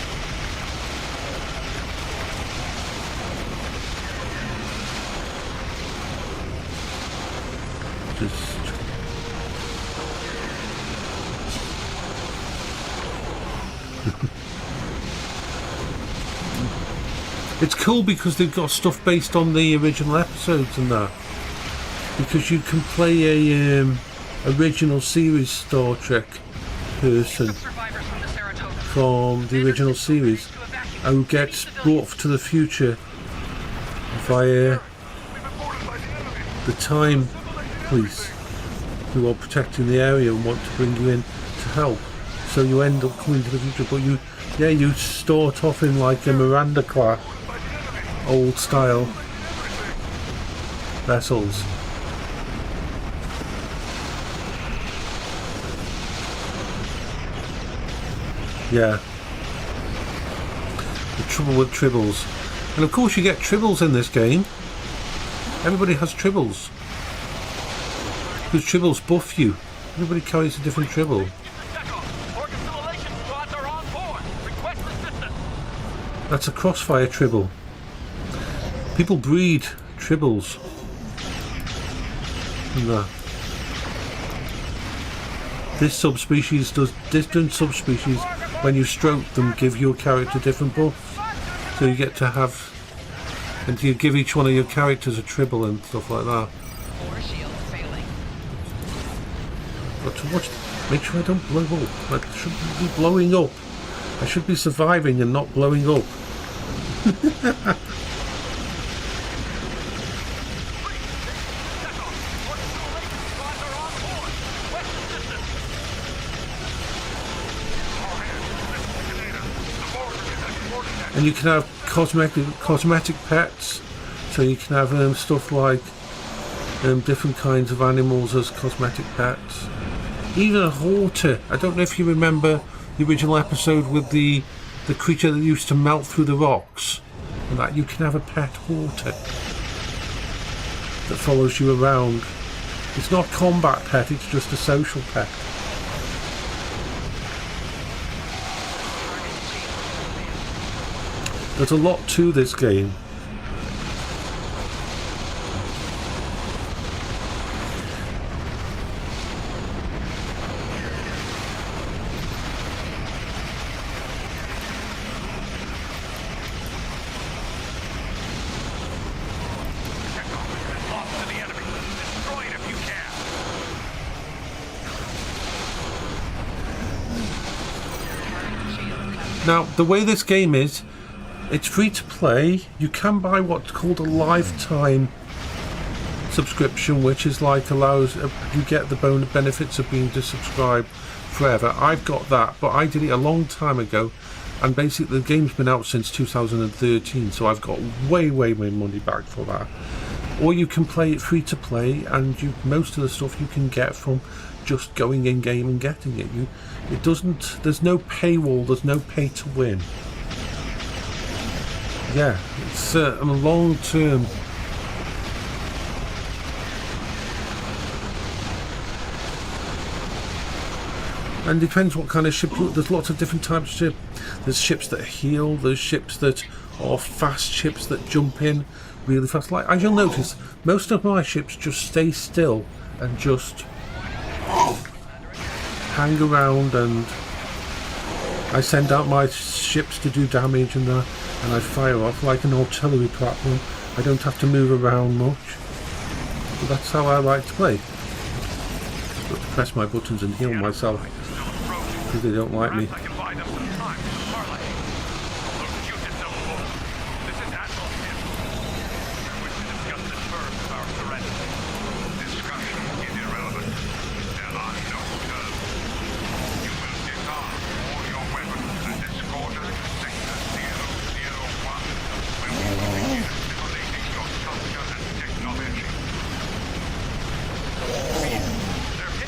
Just it's cool because they've got stuff based on the original episodes and that. Because you can play a original series Star Trek person Survivors from the Saratoga. from the original series. To evacuate. who gets brought to the future via the time police who are protecting the area and want to bring you in to help. So you end up coming to the future, but you start off in like a Miranda class, old style vessels. Yeah. The trouble with tribbles. And of course you get tribbles in this game. Everybody has tribbles. Because tribbles buff you. Everybody carries a different tribble. That's a crossfire tribble. People breed tribbles. No. This subspecies does different subspecies. When you stroke them, give your character different buffs. So you get to have, and you give each one of your characters a tribble and stuff like that. Got to watch. Make sure I don't blow up. I shouldn't be blowing up. I should be surviving and not blowing up. And you can have cosmetic pets, so you can have stuff like different kinds of animals as cosmetic pets. Even a horter. I don't know if you remember the original episode with the creature that used to melt through the rocks, and that you can have a pet horter that follows you around. It's not a combat pet, it's just a social pet. There's a lot to this game. Now, the way this game is, it's free to play. You can buy what's called a lifetime subscription, which is like allows you get the benefits of being subscribed forever. I've got that, but I did it a long time ago, and basically the game's been out since 2013, so I've got way money back for that. Or you can play it free to play, and most of the stuff you can get from just going in game and getting it. There's no paywall, there's no pay to win. Yeah, it's a long term. And it depends what kind of ship. There's lots of different types of ship. There's ships that heal, there's ships that are fast ships that jump in really fast. Like, as you'll notice, most of my ships just stay still and just hang around, and I send out my ships to do damage and I fire off like an artillery platform. I don't have to move around much. But that's how I like to play. I've got to press my buttons and heal myself because they don't like me.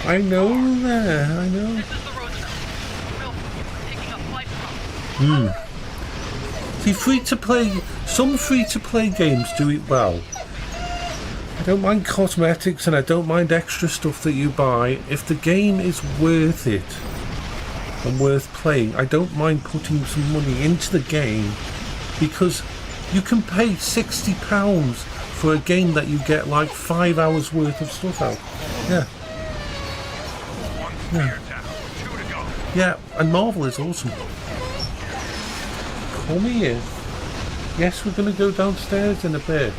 I know that, I know. This is the Roosevelt. Real focus, picking up life pumps. See, some free-to-play games do it well. I don't mind cosmetics and I don't mind extra stuff that you buy. If the game is worth it and worth playing, I don't mind putting some money into the game, because you can pay £60 for a game that you get like 5 hours worth of stuff out. Yeah. Yeah, and Marvel is awesome. Come here. Yes, we're going to go downstairs in a bit.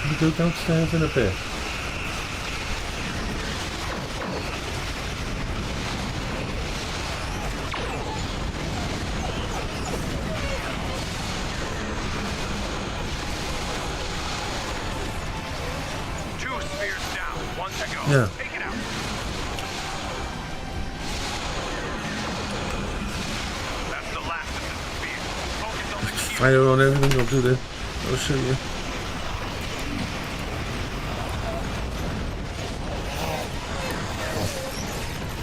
We'll go downstairs in a bit. Yeah. Take it out. That's the last of the speed. Focus on the key. Fire on everything. I'll do this. I'll show you.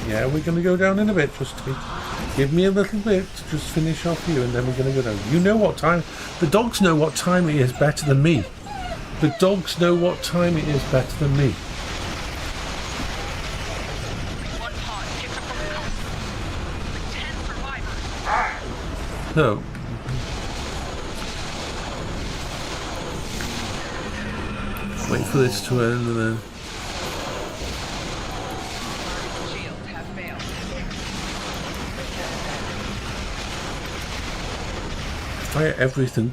Yeah, we're going to go down in a bit. Just give me a little bit to just finish off here, and then we're going to go down. You know what time? The dogs know what time it is better than me. The dogs know what time it is better than me. One pod picked up from the coast. Like 10 survivors. So, wait for this to end, and then Shields have failed. fire everything.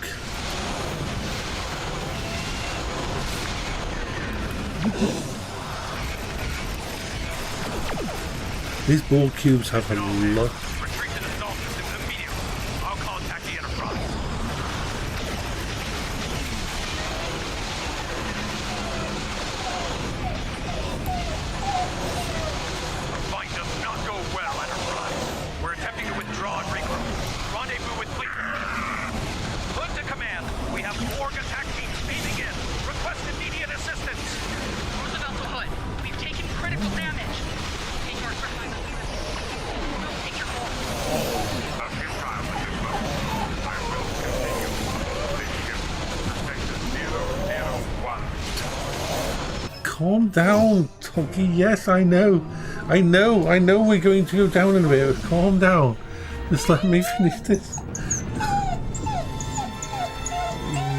These ball cubes have a lot. Retreat to the assault systems immediately. I'll contact the Enterprise. The fight does not go well, Enterprise. We're attempting to withdraw and regroup. Rendezvous with fleet. Hood to command. We have Borg attack teams beaming in. Request immediate assistance. Roosevelt to Hood. We've taken critical damage. Take your survival. We'll take your hold. A futile maneuver. I will continue. This ship, Sector 001. Calm down, Toggy. Yes, I know. I know we're going to go down in a bit. Calm down. Just let me finish this.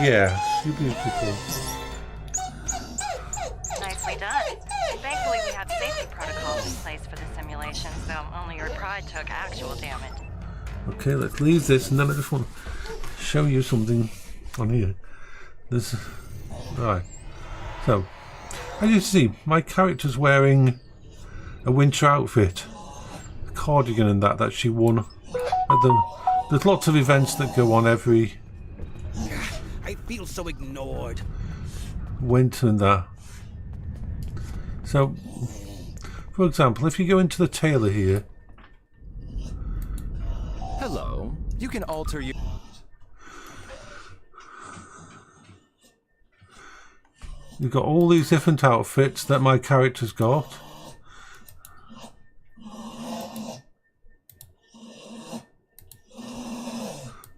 Yeah, you beautiful. Nicely done. Thankfully, we have safety protocols in place for the simulation, so only your pride took actual damage. Okay, let's leave this, and then I just want to show you something on here. This, right. So, as you see, my character's wearing a winter outfit, a cardigan, and that she won at the. There's lots of events that go on every I feel so ignored. winter and that. So, for example, if you go into the tailor here, Hello. You can alter your... you've got all these different outfits that my character's got.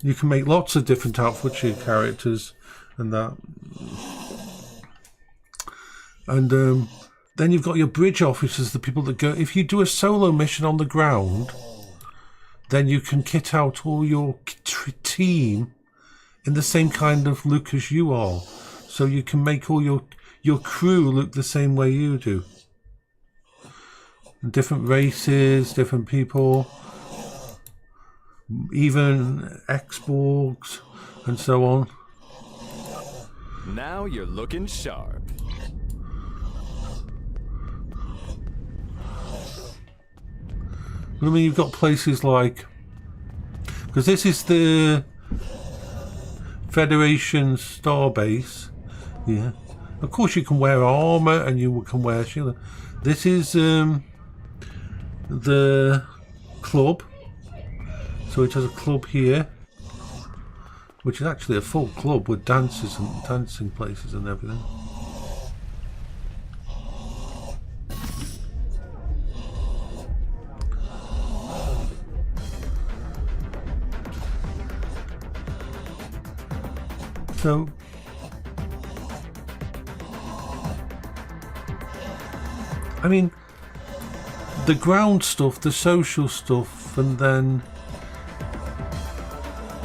You can make lots of different outfits for your characters and that. And then you've got your bridge officers, the people that go... If you do a solo mission on the ground, then you can kit out all your team in the same kind of look as you are. So you can make all your crew look the same way you do. Different races, different people, even X-Borgs and so on. Now you're looking sharp. I mean, you've got places like... Because this is the Federation Starbase. Yeah. Of course you can wear armour and you can wear shield. This is the club. So it has a club here, which is actually a full club with dances and dancing places and everything. So I mean, the ground stuff, the social stuff, and then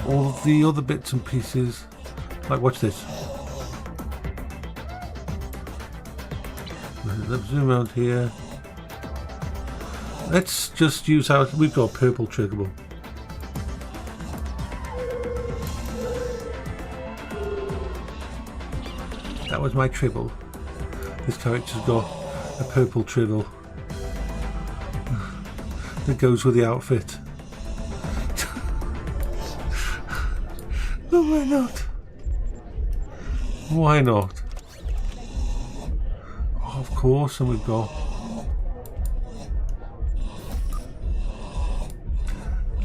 all of the other bits and pieces. Like, watch this. Let's zoom out here. Let's just use our... We've got a purple trigger. That was my tribble. This character's got a purple tribble that goes with the outfit. But why not? Why not? Oh, of course, and we've got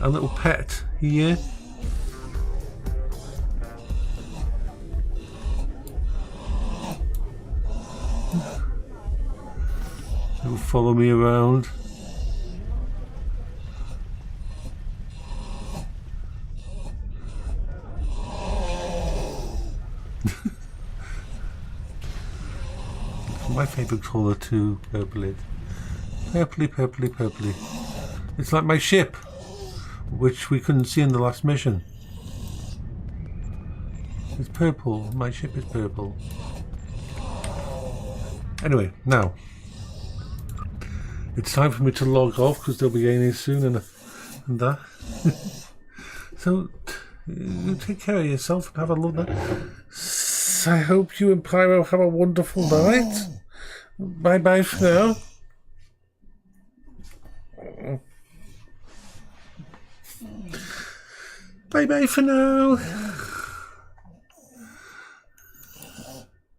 a little pet here. He'll follow me around. My favourite colour too, purpley. Purpley, purpley, purpley. It's like my ship, which we couldn't see in the last mission. It's purple. My ship is purple. Anyway, now it's time for me to log off because they'll be getting soon and that. So you take care of yourself and have a lovely night. I hope you and Pyro have a wonderful night. Bye bye for now. Bye bye for now.